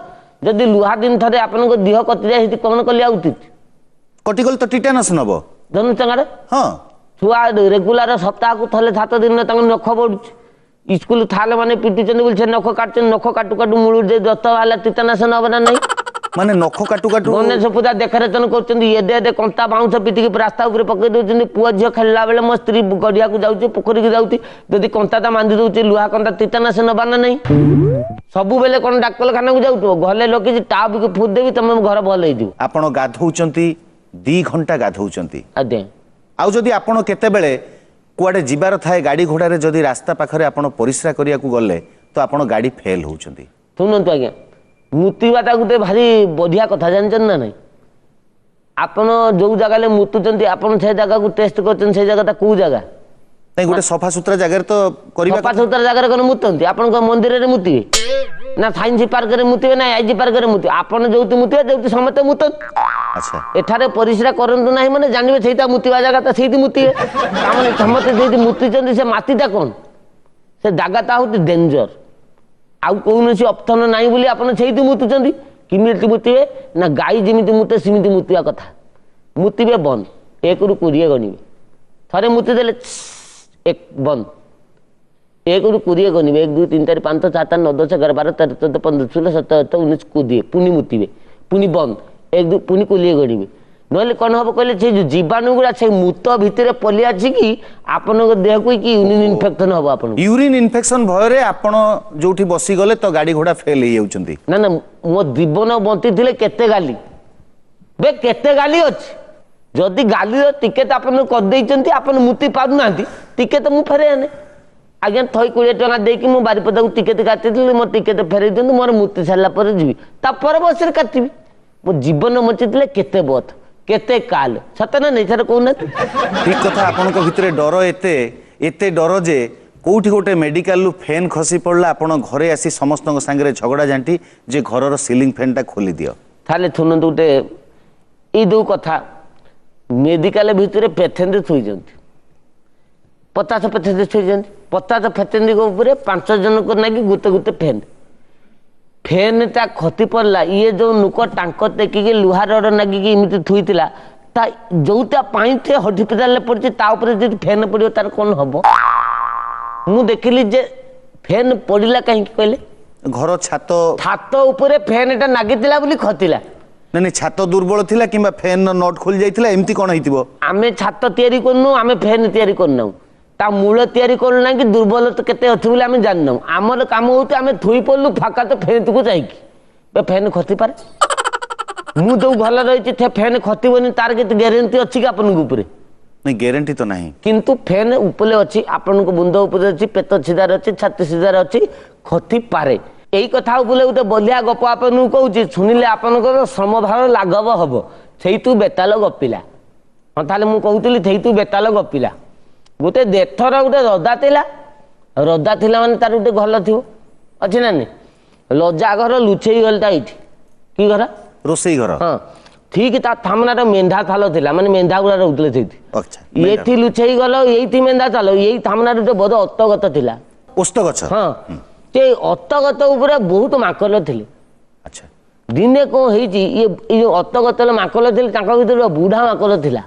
जदि लुहा दिन थरे आपनको देह कटि जाय हिति कोन कलिया उचित कटिगल तो टिटानस नबो धनु चंगारे हां छुआ रेगुलर सप्ताह को थले 7 दिन तंग नख बढुछ स्कूल थाले माने पिटुचंदी बोल छे नख काटचन नख काटू काटू मुळु दे दत वाला टिटानस नबना नहीं माने नख काटू काटू गणेश पूजा देखारेचन करछंदी एडे एडे कंता बाउंस पिटिकी रास्ता ऊपर पकई दउछंदी पुआ झियो खेलला बेले मो स्त्री गड़िया को जाउची पोखरी को जाउती जदि कंताटा बांधी दउची लुहा कंता टिटानस नबाना नहीं सबु बेले कोन डाक्टर खाना को जाउतो घले लोके जे टाब के फुद देबी तमे घर भल हे दिउ आपण गाधौचंती 2 घंटा गाधौचंती आदे आउ जदि आपण केते बेले कुआडे जिबार थाए गाड़ी घोड़ा रे जदि रास्ता पाखरे आपण परिश्रा करिया को गले तो आपण गाड़ी फेल होउचंती सुनंतु आज्ञा मुतिबाटा गोटे भारी बढ़िया कथा जानछन ना नहीं आपण जो जगह मुतुचंती आपण से जगह को टेस्ट करछन से जगहटा को जगह नहीं गोटे सफा सुतरा जगह तो करिबा सफा सुतरा जगह कोन मुतंती आपण को मंदिर रे मुतिबे ना साइंस पार्क रे मुतिबे ना आईजी पार्क रे मुतिबे आपण जोति मुतिबे जोति समते मुतन अच्छा एठारे परिश्रा करंतु नाही माने जानिबे सेटा मुतिबा जगह त सेठी मुतिबे तामाने समते जेति मुतिचंती से माटीटा कोन से जगहटा होती डेंजर आउ कौन ऑप्शन ना बोली आपन से मुतुचंदी किमिति मुतिबे ना गाई जिमिति मुते सिमिति मुतिया कथा मुतिबे बंद 1 रु 20 गनिबे थरे मुति देले 1 बंद 1 रु 20 गनिबे 1 2 3 4 5 6 7 9 10 11 12 13 14 15 16 17 18 19 20 पुनी मुतिबे पुनी बंद 1 2 पुनी 20 गनिबे नहले कौन हम कहले से जीवाणु गुड़ा से मूत भितर पलि आछि कि आपन देह को कि यूरिन इन्फेक्शन हम आपन यूरिन इन्फेक्शन भय रे आपण जोठी बसी गले तो गाड़ी घोड़ा फेल हे जाउचंती ना ना मो जीवन बंती थिले केते गाली बे केते गाली अछि जदि गाली रो टिकेट आपन कर देइचंती आपन मुति पाउ नांती टिकेट मु फेरे आने आज्ञा 20 टका देकी मु बारीपदा को टिकेट काटिथिले मो टिकेट फेरे दियंतु मोर मुति सारला पर जीवी ता पर बसरे काटिबी मो जीवन बंचिथिले केते बथ केते काल सत ना नहीं सर कहूना ठीक कथा आपण को भितरे डर एते एते डर जे कोठी गोटे मेडिकल लु फैन खसी पड़ला आपण घरे आसी समस्त संगे झगड़ा जानटी जे घरर सीलिंग फैन टा खोली दियो थाले थुन दुटे ई दो कथा मेडिकल भितरे पेशेंट थुई जंती 50 पेशेंट थुई जंती 50 पेशेंट को ऊपर 5 जन को नागी गुते गुते फैन फैन ता खती पड़ला ये जो नुक टांकर टेकिके लुहा रड नागिकी इमिति थुईतिला ता जोटा पाइटे हॉस्पिटल ले पड़छि ता ऊपर जे फैन पड़ियो तार कोन हबो मु देखिली जे फैन पड़िला काहे कहले घर छात छात ऊपर फैन टा नागितिला बोली खतिला नहीं छात दुर्बल थिला किबा फैन नट खोल जाइतिला एमती कोन हितिबो आमे छात तयारी करनु आमे फैन तयारी करनु ता मूल तयारी करना कि दुर्बल तो केते अछि बोले आमे जाननु हमर काम होते आमे थुई पड़लु फाका तो फैन को जाइकी बे फैन खती पारे मु जो भल रही थे फैन खतीबनी तार के ग्यारंटी अछि कि आपन ऊपर नहीं ग्यारंटी तो नहीं किंतु फैन ऊपर अछि आपन को बुंद ऊपर अछि पेट सीधार अछि छाती सीधार अछि खती पारे एई कथा बोले उते बलिया गप आपन कहूची सुनिले आपन को समभाव लाघव हबो सेई तू बेताल गपिला हां ताले मु कहूतली थेई तू बेताल गपिला गोटे देथर गोटे रदा थिला माने तार गोटे घर थिबो अछि ना नहीं लज्जा घर लुचेई गलता इठी की घर रोसई घर हाँ ठीक ता थामनार मेंढा थाल थिला माने मेंढा गुड़ा रहउतले सेठी अच्छा एथि लुचेई गलो एथि मेंढा थाल एई थामनार गोटे बड़ अतगत थिला ओस्त गछ हाँ ते अतगत ऊपर बहुत माकल थिले अच्छा दिने कौन होइछि ये अतगत माकल थिले तांका भीतर बुढ़ा माकल थिला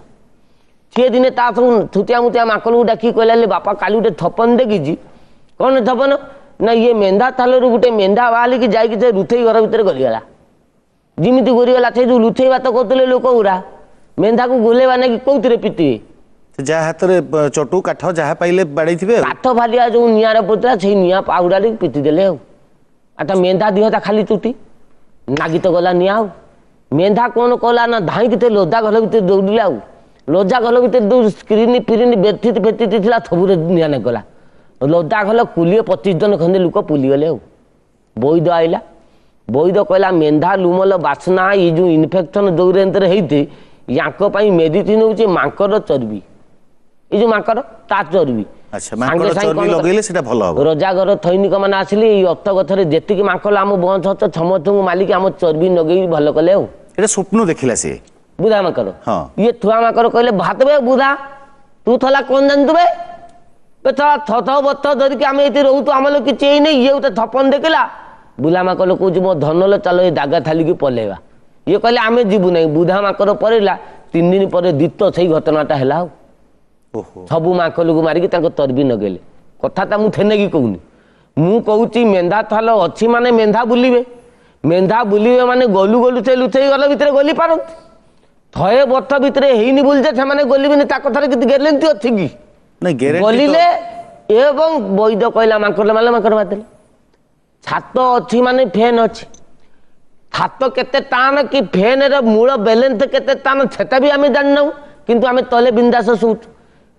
सी दिने ता सब थुतिया मुतिया माकल को डाकी कहले बापा काली गोटे थपन देखी कौन थपन ना ये मेंढा थाल गोटे मेंढा बाहर की जाइए रुथेई घर भितर गलीगला जिमिति गरीगला से जो लुथेई बात करते लोक गुरा मेंढा को गोलेवा ना कि कौन पिटिबे जहाँ हाथ में चटू काठ जहाँ पाइले बाड़े थे काठ फालिया जो निआर पड़ता से निआ पाउडा पिटी देले आटा मेंढा दिहता खाली चुटी नागी तो गला निआ मेंढा कौन कला ना धाई के लोजा घर भर दौड़िले आउ लोजा घर भर जो स्क्रीन फिरिन बेथित बेथित था सबुरे निआ नहीं गला लोजा घर 20-25 जन खंडे लोक पुलिगले बैद आइला बैद कहला मेंढा लुमल बासना ये जो इनफेक्शन जो रेंजर होती या मेडिसिन हूँ मांकर चर्बी ये जो मांकर ता चर्बी अच्छा मांकर चर्बी लगेले सेटा भलो हो रजागर थैनिक मैंने आसिले अत गथरे जेतिक मांकल आम बंश हच समस्त मालिक आम चर्बी नगे भल कले एटा स्वप्न देखिला से बुधा माकर हाँ ये थुआ माकर कहले भात बे बुधा तू थला कौन जानतु बे थला थथ बथ धरिक आम ये रोहतु आम लोग किसी नहीं ये गोटे थपन देखला बुला माकर कौच मो धनल चल ये दागा थाली की पलेवा ये कहले आम जीवु ना बुधा माकर पड़ेगा 3 दिन पर दित से घटनाटा है सबू माकल को मारिकी चर्बी नगेले कथा मुझे कि कहूनी मु कहूँ मेंढा थाल अच्छी माने मेंढा बुलिबे माने गलु गलु से लुचेई गल भितर गली पारती थए वर्ष भितर हेनी बोली से गलिबे कथार कि ग्यारेंटी अच्छी कि गलिले एवं बैद कहला माकड़ माले माकड़ मारदेले छात अच्छी माने फैन अच्छी छात केते तान कि फैन मूल बैलेंस केते तान सेटा भी आम जानना किंतु आम तले बिंदास शुचु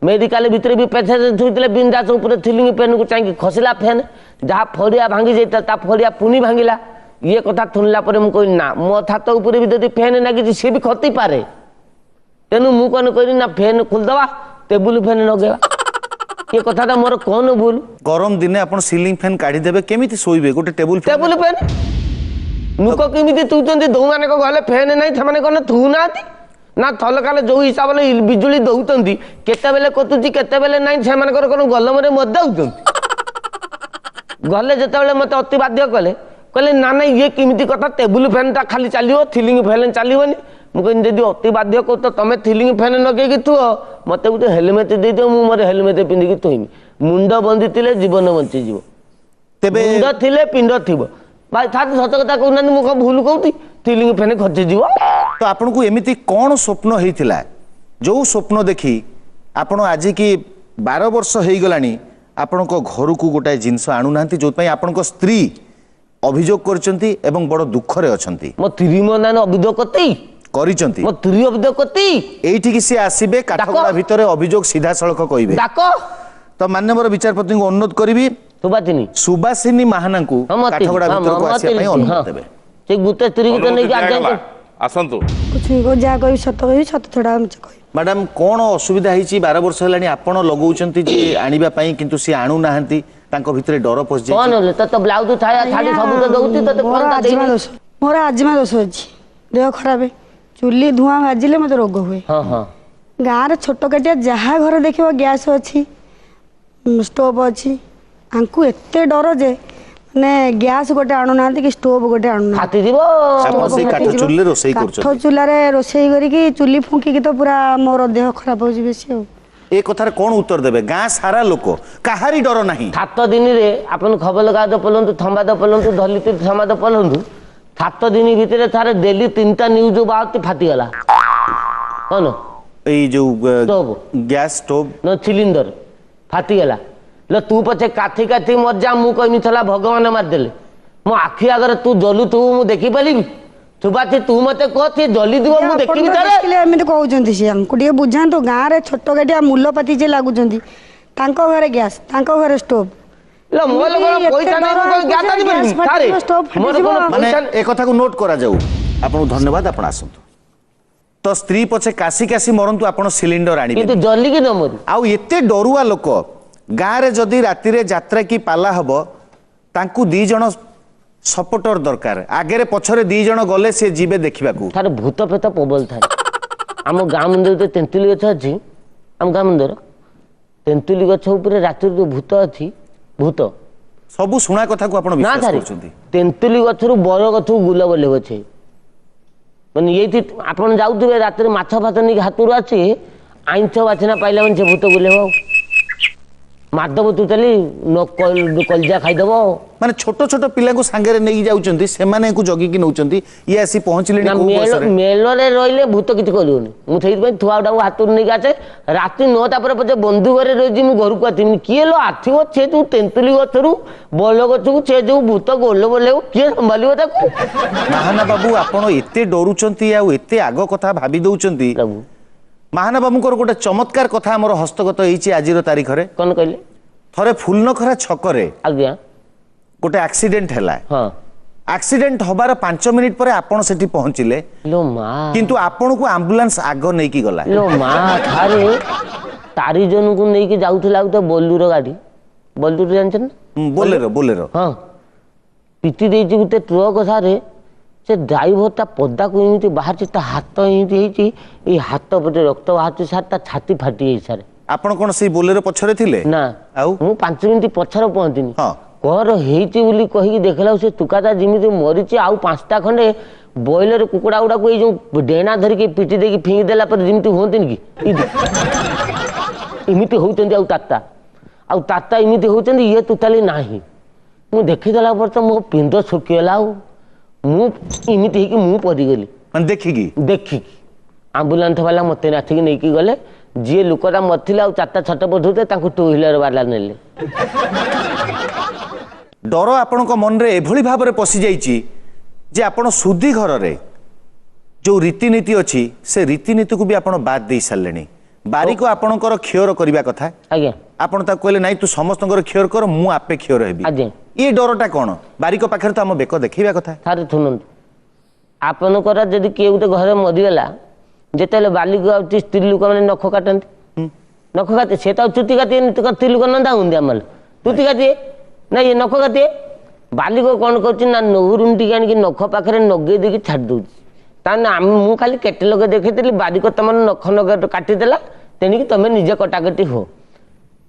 मेडिकल भितर भी पेशेंट शुईते बिंदास ऊपर थिलिंग फैन को चाहिए खसला फैन जहाँ फरिया भांगी जाता फरिया पुणी भांगिला ये कथा शुणला मुझे ना मो छात उपर भी जब फैन लगी सी भी खती पारे तेणु मु कौन कह ना फैन खोलदवा टेबुल फैन लगेगा ये कथा मोर कौन भूल गरम दिन आप सिलिंग फैन काढ़ी देबे केमिति सोइबे गोटे टेबुल फैन लोक केमिति तुचंती दौ माने गले फैन नहीं से कौन थू ना थलकाले जो हिसाब से बिजुली दौरान केतबेले कतुची केतबेले नहीं से कौन गलम मदाऊँ गले जिते मत अति बाध्य कले कहले ना ना ये किमिति कथा टेबुल फैन टा खाली चलो थिलिंग फैन चलोनी मुझे जब अति बाध्य कौ तो तुम थिलिंग फैन लगे थुओ मत गोटे हेलमेट दे दियो मु मोर हेलमेट पिंधिकी थोइमी मुंड बंधी थे जीवन बंचीज तेबे मुंड थिले पिंड थिबो भाई था सत कथा कहना मुझे भूल कहती थिलिंग फैन खचीज तो आपन को एमिति कौन स्वप्न होइथिला जो स्वप्न देखी आपण आज की 12 वर्ष हो गलानी आपण को घर को गोटाए जिनस आणु नांती जो पई आपण को स्त्री अभियोग करचंती एवं बड़ दुख रे अछंती मो तिरी मो नान अभियोग करती करिचंती मो तिरी अभियोग करती एठी कि से आसीबे काठगोड़ा भितर अभियोग सीधा सड़क कहबे डाको तो माननीय विचारपति को अनुरोध करी सुबासिनी महाना को काठगोड़ा भितर को आसी पई अनुरोध देबे से गुते स्त्री को नहीं आगे आसंतु कुछ को जा कोई सत छड़ा हम कहि मैडम कौन असुविधा होती 12 वर्ष है आपण लगौंट जे आनिबा पई किंतु सी आणु नाहंती तांको भितरे डर पस जे कौन होले तो ब्लाउज छाया छाड़ी सब तो दउती तो कौन ता देई मोर आजमा दोष अछि देह खराब है चुल्ली धुआं बाजिले मते रोग हुए हां हां गाँ रे छोट कटिया जहाँ घर देखिबो गैस अछि स्टोव अछि आंकु एते डर जे ने गैस गोटे आणु नांती कि स्टोव गोटे आणु ना फाटी दिबो आपण से काठ चुल्ले रोसई करछ काठ चुल्ला रे रोसई करी कि चुल्ली फुंकी कि तो पूरा मोर देह खराब हो जिबे से ए कथार कौन उत्तर देबे गाँ सारा लोक काहारी डर नाही 7 दिन रे आपन खबर लगा दो पलंतु थंबा दो पलंतु धलित थंबा दो पलंतु 7 दिन भितर थारे डेली 3टा न्यूज बात फाटी गला कोन ए जो स्टोव गैस स्टोव न सिलिंडर फाटी गला ल तू पछे काथी काथी मर जा मु कहनी थला भगवान मार देले मो आखि अगर तू जलु तू मु देखि पालिबी तू बात तू मते कहती जली दिबो मु देखि तारे एमिति कहउचंती से हमको ଟିକେ बुझांतो गाँ रे छोट गाटिया मूलपाती जे लागुचंती तांको घरे गैस तांको घरे स्टोव ल मोल कोन पैसा नै कोन गाता दिबी तारे मोर कोन माने पैसा ए कथा को नोट करा जाऊ आपन धन्यवाद आपण आसंतु तो स्त्री पछे कासी कासी मरंतु आपण सिलिंडर आनी किंतु जल्दी कि न मरी आउ एते डरुआ लोक गाँ रे जदि राति रे यात्रा की पाला हबो तांकु 2 जण सपोर्टर दरकार आगे पछरे दी जण गले से जीवे देखा थारे भूत पेत प्रबल थारे आम गाँ मंदिर तो तेंतुली गछ अच्छी आम गाँ मंदिर तेंतुली गछ ऊपर राति जो भूत अच्छी भूत सबू शुणा कथा को आपण ना विश्वास थारे करछंती तेंतुली गछरू बर गछू गुल बोले गछे माने ये आपन जाउथिबे राति माछ फाछ नहीं हाथ अच्छी आइंछ बाछना पाइला मन से भूत गुले मारदेव तू चली कलजा खाईदेव माने छोट छोट पिला को सांगे नहीं जाउचंती सेमाने को जगी की नउचंती ये आसी पहुंचले ना मेलरे रहिले भूत किछ करियोनी मु सेहि पई थुआडा हाथ नहीं आसे राति 9टा पर पछे बंधु घरे रही मु घर को आथिनी किए लो आथिबो छे तू तेंतुली गछरू बोल गछू छे जो भूत गोल बोले किए संभालिबो ताको महाना बाबू आपण एते डरुचंती आ एते आगो कथा भाबी दउचंती प्रभु महाना बाबूकर गोटे चमत्कार कथा हमर हस्तगत होईची आजिर तारीख रे कौन कहले थरे फुलनखरा छकरे आज्ञा गोटे एक्सीडेंट हैला हाँ एक्सीडेंट हबार 5 मिनिट पर आपण सेठी पहुंचिले लो मा किंतु आपण को एम्बुलेंस आगो नहीं की गला लो मा थारे तारी जन को नहीं कि जाउथला तो बोलूर गाड़ी बोलूर जानछन बोलेरो बोलेरो हाँ पिटी देइची गुटे ट्रक सारे से ड्राइवरटा पदा को एमती बाहर ता हाथ एमती ये हाथ पटे रक्त बाहर सार ता छाती फाटी जाई सारे आपण कोन से बोलेरो पछरे थिले ना आउ मु 5 मिनिट पछर पहुंचनी हाँ कहर हेइची बोली कहि देखला से तुकाता जिमिति मरिची आउ 5टा खंडे बॉयलर कुकुड़ा गुडा को जो डेना धर के पिटी देकी फिंगी देला पर जिमिति होंतिन की इमिति होउचंदी आउ ताता इमिति होउचंदी ये टोटली नाही मु देखि देला पर तो मो पिंड सुकिला आउ मु इमिति हे कि मु पड़ी गेली मन देखी आम्बुलांस वाला मते नाथिक नहीं की गले जी लुकटा मरथिला 4टा छट पठुते तांको 2 व्हीलर वाला नेले डर आपण को मन रे एभली भाव रे पसी जाईची जे आपण सुधी घर रे जो रीतिनीति अछि से रीतिनीति को भी आपण बाद दे सारलेनी बारी को आपणकर क्षयर करबा कथा आज्ञा आपण ता कहले नाही तू समस्तकर क्षयर कर मु आपे क्षयर हेबी आज्ञा ये डरटा कोन बारी को पाखर तो हम बेक देखिबा कथा थारे थुनंत आपणकर जदि के गुटे घरे मरिगला जेतेले बाली को आउती स्त्री लोक माने नख काटंती नख काटे से तो चुटी काटे तो स्त्री लोक नंदा हुंदी आमल चुटी काटे ना ये नख काटे बाली को कोन करछि ना नहुरुंटी कान कि नख पाखरे नगे देकी छाड़ दोछि ताने मु खाली केटे लोक देखैतली बाली को तमन नख नग काटी देला तेनी कि तमे निजे कटाकटी हो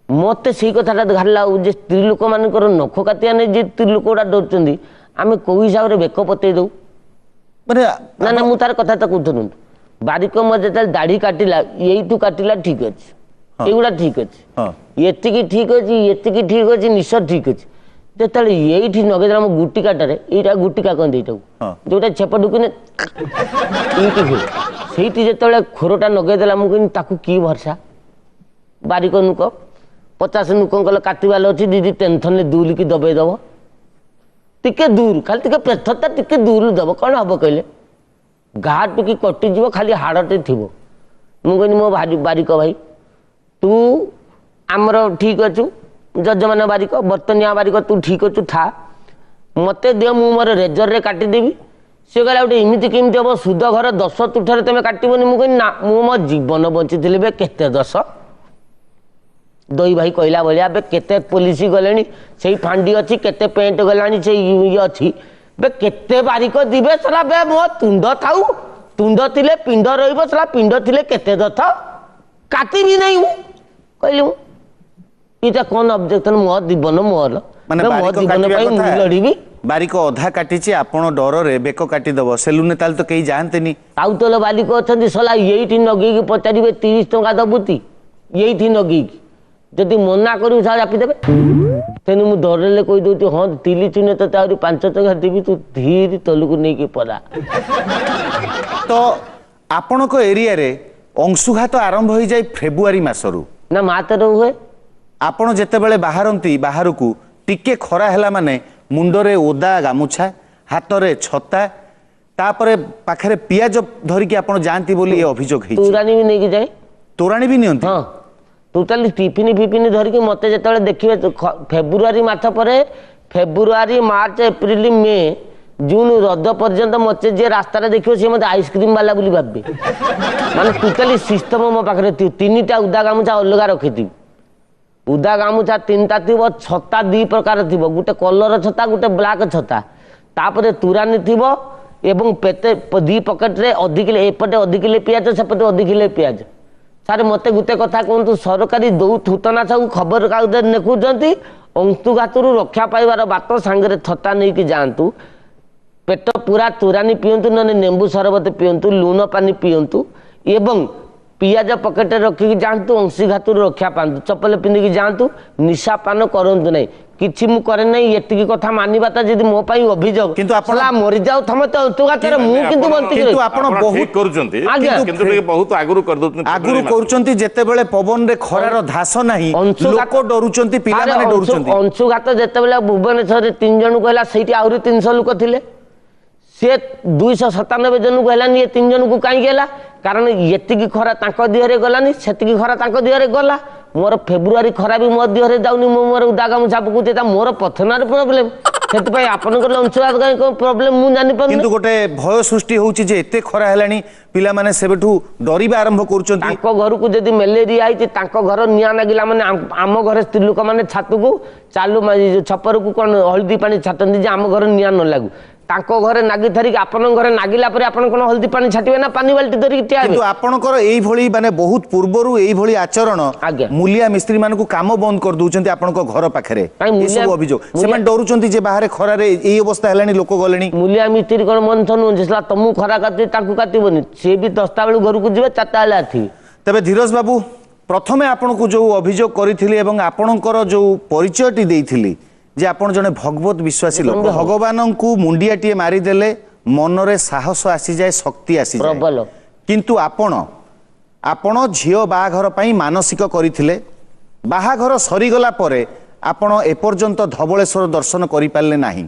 मत से कथा घाला जे स्त्री लोक मानकर नख काटिया नहीं जे स्त्री लोक गुड़ा डरचंदी आमे को हिसाब रे बेक पते दउ माने ना ना मु तार कथा तो कहथुन बारिक मो जेतल दाढ़ी काटिला यही तू काटिला ठीक अछि एगुडा ठीक अछि हां एतिकी ठीक अछि निश्चय ठीक अछि जेतल यही नगेदला मो गुटी काटरे एटा गुटिका कोन देइटा जोटा छेप डुकिने इति हो सेठी जेतले खोरटा नगेदला मु किन ताकू की भरसा बारिक नुक 50 नुकंकल काटिवाल अछि दीदी टेंशन ले दूल की दबे दबो टिके दूर खाली टिके पेथता टिके दूर दबो कोन हबो कहले घाट की कटि जीव खाली हाड़टे थी मुझे मो बारिक भाई तू आमर ठीक अच्छु जजमान बारिक बर्तनिया बारिक तू ठीक अच्छु था मत दियो मु मोर रेजर रे काटिदेवी सी कहला गोटे इमिति केमती हम सुध घर 10 तुठरे तुम काटबनी मुझे ना मु मो जीवन बंची बे केते 10 दई भाई कहला भाया बे केते पुलिस गले से फांडी अच्छी केते पेंट गलानी से ये अच्छी बे केते बारिक दिबे सला बे मो तुंड थाउ तुंड थिले पिंड रहिबो सला पिंड थिले केते दथ काटी भी नहीं हूं कहलु इटा कोन ऑब्जेक्शन मो जीवन मोर माने मो बारिक जीवन काटिबा पई कथा लड़ीबी बारिक अधा काटिची आपण डर रे बेक काटी दबो सेलुने ताल तो केही जानतेनी आउ तोल बालिक अछंती सला एठी नगी की पचारिबे 30 टका दबुती एठी नगी जदि मना करू सा जापी देबे तेनु मु डरले कहि दोती हां तिली चुने तो तारी 5 टका देबी तू धीरे तलुक नै की पड़ा तो आपण को एरिया रे अंशुघात आरंभ हो जाय फेब्रुआरी मासरू ना मातर हुए आपण जेते बेले बाहरंती बाहरकू टिके खरा हैला माने मुंडरे ओदा गामुछा हातरे छता तापरे पाखरे पियाज धरि के आपण जानती बोली ए अभियोग हेछि तुरानी भी नै की जाय तोराणी भी नियंती हां टोटाली टिफिन फिफिन धरिकी मत जो देखिए फेब्रुआरी मास पर फेब्रुआरी मार्च एप्रिल मे जून रद पर्यंत मत जे रास्ता देखिए सी मत आइसक्रीम वाला बोली भाबे माने टोटाली सिस्टम मो पाखरे 3टा उदा गामुछा अलगा रखिथि उदा गामुछा 3टा थी छता 2 प्रकार थी गोटे कलर छता गोटे ब्लैक छता तापर तुरानी थिब एवं पेटे दी पकेट रे अधिक एपटे अधिक किले पियाज सेपटे अधिक किले पियाज सारे मते गुटे कथा कहतु सरकारी दौ थूतना सब खबर कागज देखुंट अंशुघातु रक्षा पाइबार बात सांगे थता नहीं कि जातु पेट पूरा तुरानी पियंतु ना नेंबू सरबत पियंतु लुण पानी पियंतु एवं पियाज पकेट रखिकी जातु अंशुघातु रक्षा पातु चप्पल पिंधिकी जातु निशा पान करंतु नहीं किछि मु करे नहीं एतिकी कथा मानिबाता जदि मो पई अभियोग किंतु आपण मरि जाऊ थमते अंशुघातरे मु किंतु बंती किंतु आपण बहुत करूचंती आज्ञा। किंतु टिके बहुत आगुरु कर दउछन आगुरु करूचंती जेतेबेले पवन रे खरार धास नाही लोक डरुचंती पिला माने डरुचंती अंशुघात जेतेबेले भुवनेश्वर रे 3 जन कहला सेठी आउरी 300 लोक थिले से 297 जन को हेलानी ये 3 जन को काई गेला कारण एतिकी खरा तांको दिहरे गलानी सेतिकी खरा तांको दिहरे गला मोर फेब्रुआरी खरा भी मो दिहरे जाउनी मो मोर उदागा मुछा पकुते ता मोर पथनार प्रॉब्लम सेति पई आपनकर अंशुघात काई को प्रॉब्लम मु जानि पन किंतु गोटे भय सृष्टि होउची जे एते खरा हेलानी पिला माने सेबेठू डरिबा आरंभ करूचंती तांको घर को जदि मलेरिया आइछि तांको घर निया लागिला माने आम घर स्त्री लोक माने छातु को चालू छपर को कोन हल्दी पानी छाटंदी जे आम घर निया न लागू तांको घरे नागी धरिक आपन घरे नागिला परे आपन कोन हल्दी पानी छाटिबे ना पानी बाल्टी धरिक टियाबे किंतु आपनकर एई भली माने बहुत पूर्वरु एई भली आचरण आज्ञा। मूलिया मिस्त्री मानकु काम बंद कर दूचंती आपनको घर पाखरे काई ए मूलिया- सब अभियोग सेमान डरुचंती जे बाहरे खरारे एई अवस्था हेलानी लोक गलेनी मूलिया मिस्त्री कोन मन थनु जेसला तमु खरा काटी तांको काटिबोनी से भी 10टा बेलु घर को जिवे 4टा बेला आथि तबे धीरज बाबू प्रथमे आपनको जो अभियोग करिथिली एवं आपनकर जो परिचयटी देइथिली जे आपण जने भगवत विश्वासी लोक भगवान को मुंडियाटीए मारी देले मनरे साहस आसी जाए शक्ति आसी जाए प्रबल किंतु आपण झियो बाहाघर पई मानसिक करिथिले बाहाघर सरीगला परे आपण एपर्यंत धवळेश्वर दर्शन करि पारले नाही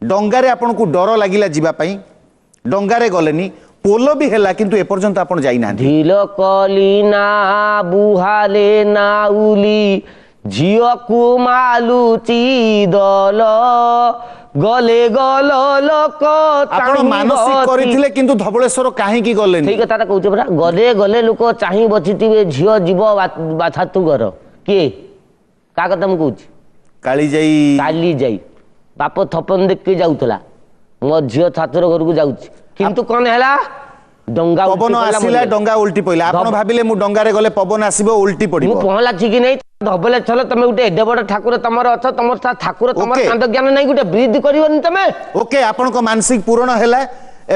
डंगारे आपण को डर लागिला जिबा पई डंगारे गलेनी पोलो भी हेला किंतु एपर्यंत आपण जाई ना ढिल कलिना बुहाले नाउली झियो कुमालुची दल गले गल लोक आपण मानसिक करिथिले किंतु धवळेश्वर काहे की गलेनी ठीक कथा कहूछ परा गले गले लोक चाहि बचिथिबे झियो जीव छातु घर किए का कथा मु कहूछ काली जाई काली जाई बाप थपन देख के जाउतला मो झियो छात्र घर को जाउछ किंतु कोन हैला डंगा पवन आसिला डंगा उल्टी पइला आपण भाबिले मु डंगारे गले पवन आसीबो उल्टी मु पडिबो पहला ठीक नहीं धबले चलो तमे गुटे एडे बड़ ठाकुर तमर अछ तमर ठाकुर तमर Okay. कांद ज्ञान नहीं गुटे ब्रीद करिवनी तमे ओके आपण को मानसिक पूर्ण हैला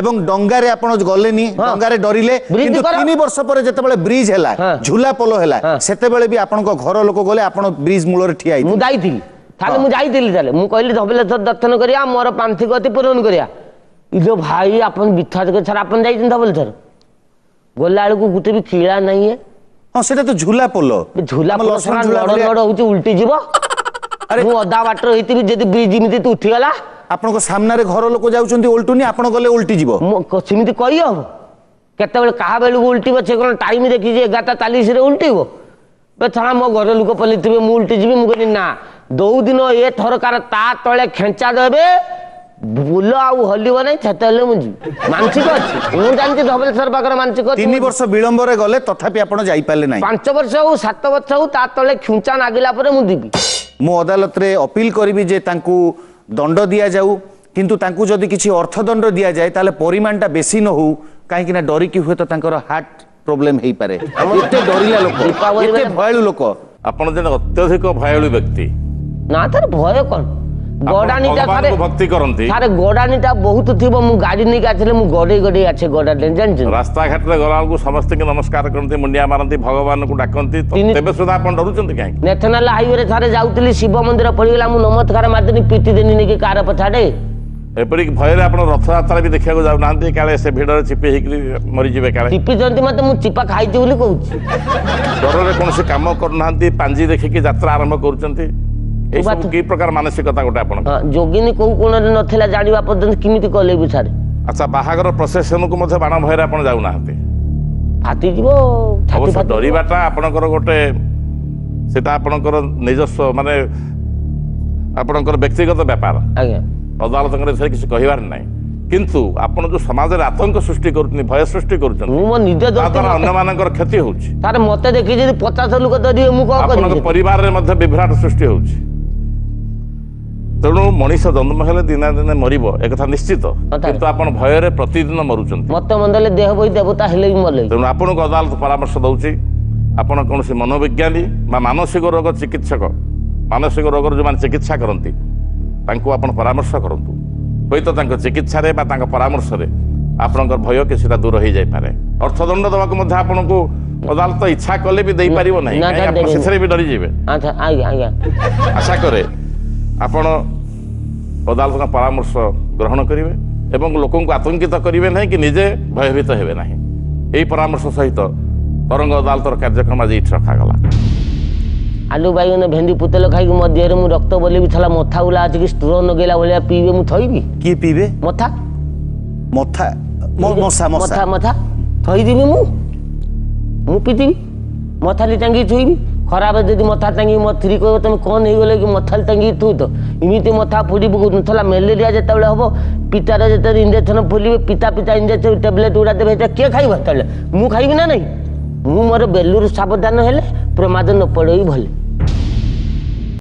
एवं डंगारे आपण गलेनी डंगारे डरिले ब्रिज किंतु करो। 3 वर्ष परे जेतेबेले ब्रिज हैला हाँ। झूला पोलो हैला हाँ। सेतेबेले भी आपण को घर लोक गले आपण ब्रिज मूल रे ठिया मु जाइथिली थाले मु जाइथिली थाले मु कहली धबले दर्शन करिया मोर पांथी गति पूर्ण करिया इलो भाई अपन बिथा के छरा अपन जाइथिन धबले थर गोला को गुटे भी खिला नहीं है हां सेटा तो झूला पोलो झूला हम पर लसुन झूला लड़ भलिया- लड़ होची उल्टी जीवो अरे मु अधा बाटर होइतिबी जदी ब्रिज इमिति तू उठी गला आपण को सामने रे घर लोक जाउचंती उल्टुनी आपण गले उल्टी जीवो मु सिमिति कहि हो केतेबेले कहा बेलु उल्टीबो से कोन टाइम देखि जे 11:40 रे उल्टीबो बे छणा मो घर लोक पलिथिबे मु उल्टी जीबी मु कहनी ना दो दिन ए थरकार ता तळे खेंचा देबे बुल आउ हलिबो नै छतले मु जी मानसिक अछि मु जानछि धबलेश्वर बागर मानसिक अछि 3 वर्ष विलंब रे गले तथापि आपण जाई पाले नाही 5 वर्ष हो 7 वर्ष हो ता तळे खुंचा नागिला परे मु दिबी मु अदालत रे अपील करिबी जे तांकू दंड दिया जाऊ किंतु तांकू जदि किछि अर्थदंड दिया जाए ताले परिमाणटा बेसी न हो काहे कि ना डरी कि हुए तो तांकर हार्ट प्रॉब्लम हेई पारे एते डरिला लोक दीपावली एते बेले- भयलु लोक आपण जने अत्यधिक भयाळु व्यक्ति ना तार भय कोन गडानीटा भगवान सारे को भक्ति करंती सारे गडानीटा बहुत थिबो मु गाड़ी नै आछले मु गडे गडे आछे गडा जान छ रास्ता घाट रे गला को समस्त के नमस्कार करंती मुंडिया मारंती भगवान को डाकंती तो तीन- तेबे सुधा आपण डरुचंती काहे नेशनल हाईवे रे सारे जाउतली शिव मंदिर पड़ीगला मु नमस्कार मारदेनी पीटी देनी नै के कार पछाडे एपरिक भୟରେ ଆପଣ ରଥଯାତ୍ରା ବି ଦେଖିବାକୁ ଯାଉନାହାନ୍ତି କାଳେ ସେ ଭିଡରେ ଚିପି ହେଇକି ମରିଯିବେ କାଳେ टिपी जंती मते मु चिपा खाइती बोली कहूची ଡରରେ କୌଣସି କାମ କରୁନାହାନ୍ତି ପାଞ୍ଜି ଦେଖିକି ଯାତ୍ରା ଆରମ୍ଭ କରୁଛନ୍ତି ଏଇ ସବୁ ବାତ- କି ପ୍ରକାର ମାନସିକତା ଗୋଟେ ଆପଣ हां जोगिनी को कोन रे नथिला जानिबा पर्यंत किमिति कले बिचारे ଆଚ୍ଛା ବାହାଘର ପ୍ରସେସନକୁ ମଧ୍ୟ ବାଣ ଭୟରେ ଆପଣ ଯାଉନାହାନ୍ତି फाटी जीवो छाती ଅବଶ୍ୟ फाटी ଡରିବାଟା ଆପଣଙ୍କର ଗୋଟେ ସେଟା ଆପଣଙ୍କର ନିଜସ୍ୱ ମାନେ ଆପଣଙ୍କର ବ୍ୟକ୍ତିଗତ ବ୍ୟାପାର आज्ञा ଅଦାଲତଙ୍କର ଏଥିରେ କିଛି କହିବାର ନାହିଁ କିନ୍ତୁ ଆପଣ ଯୋଉ ସମାଜରେ ଆତଙ୍କ ସୃଷ୍ଟି କରୁଛନ୍ତି ଭୟ ସୃଷ୍ଟି କରୁଛନ୍ତି मु मो निज ତା दोस्ती ଦ୍ୱାରା ଅନ୍ୟମାନଙ୍କର କ୍ଷତି ହଉଛି तारे मते देखि जदी 50 लोक दरिए मु को ଆପଣଙ୍କ करी ପରିବାରରେ ମଧ୍ୟ ବିଭ୍ରାଟ ସୃଷ୍ଟି ହଉଛି ତ ତେଣୁ ମଣିଷ ଜନ୍ମ ହେଲେ ଦିନେ ଦିନେ ମରିବ ଏକଥା ନିଶ୍ଚିତ, କଥା। କିନ୍ତୁ ଆପଣ ଭୟରେ ପ୍ରତିଦିନ ମରୁଛନ୍ତି। ମତ ମନ୍ଦଲେ ଦେହ ବହି ଦେବତା ହେଲେ ବି ମଲେ। ତେଣୁ ଆପଣଙ୍କୁ ଅଦାଲତ ପରାମର୍ଶ ଦଉଛି, ଆପଣ କୌଣସି ମନୋବିଜ୍ଞାନୀ ବା ମାନସିକ ରୋଗ ଚିକିତ୍ସକ, ମାନସିକ ରୋଗର ଯେଉଁମାନେ ଚିକିତ୍ସା କରନ୍ତି ତାଙ୍କୁ ଆପଣ ପରାମର୍ଶ କରନ୍ତୁ। ହୁଏତ ତାଙ୍କ ଚିକିତ୍ସାରେ ବା ତାଙ୍କ ପରାମର୍ଶରେ ଆପଣଙ୍କର ଭୟ କିଛିଟା ଦୂର ହେଇଯାଇପାରେ। ଅର୍ଥଦଣ୍ଡ ଦେବାକୁ ମଧ୍ୟ ଆପଣଙ୍କୁ ଅଦାଲତ ଇଚ୍ଛା କଲେ ବି ଦେଇପାରିବ ନାହିଁ, ନା, କାହିଁକି ଆପଣ ଦେବେନି। ସେଥିରେ ବି ଡରିଯିବେ। ଆଚ୍ଛା ଆଜ୍ଞା ଆଜ୍ଞା ଆଶା କରେ ଆପଣ ଅଦାଲତଙ୍କ ପରାମର୍ଶ ଗ୍ରହଣ କରିବେ ଏବଂ ଲୋକଙ୍କୁ ଆତଙ୍କିତ କରିବେ ନାହିଁ କି ନିଜେ ଭୟଭୀତ ହେବେ ନାହିଁ। ଏହି ପରାମର୍ଶ ସହିତ ତରଙ୍ଗ ଅଦାଲତର କାର୍ଯ୍ୟକ୍ରମ ଆଜି ଏଇଠି ରଖାଗଲା। ଆଲୁ ବାଇଗଣ ଭେଣ୍ଡି ପୁତେଲ ଖାଇକି ମୋ ଦେହରେ ମୁଁ ରକ୍ତ ବୋଲି ବି ଥିଲା ମଥା ଉଲା ଅଛି କି ଷ୍ଟ୍ରୋ ନଗେଇଲା ଭଳିଆ ପିଇବେ ମୁଁ ଥଇବି କିଏ ପିଇବେ? ମଥା ମଥା ମଶା ମଶା ମଥା ମଥା ଥଇଦିବି ମୁଁ ପିଇଥିବି ମଥାଲି ଟାଙ୍ଗିକି ଥୋଇବି। ଖରାପ ଯଦି ମଥା ଟାଙ୍ଗିକି ମୋ ସ୍ତ୍ରୀ କହିବ ତମେ କ'ଣ ହେଇଗଲେ କି ମଥାଲି ଟାଙ୍ଗିକି ଥୋଇ ତ ଏମିତି ମଥା ଫୁଟି ପକଉନଥିଲା। ମ୍ୟାଲେରିଆ ଯେତେବେଳେ ହବ ପିତାର ଯେତେବେଳେ ଇଞ୍ଜେକ୍ସନ ଫୁଲିବେ ପିତା ଇଞ୍ଜେକ୍ସନ ଟ୍ୟାବଲେଟ୍ ଗୁଡ଼ା ଦେବେ ସେଟା କିଏ ଖାଇବ? ସେତେବେଳେ ମୁଁ ଖାଇବି ନା ନାହିଁ? ମୁଁ ମୋର ବେଲୁରୁ ସାବଧାନ ହେଲେ ପ୍ରମାଦ ନ ପଡ଼େ ଭଲ।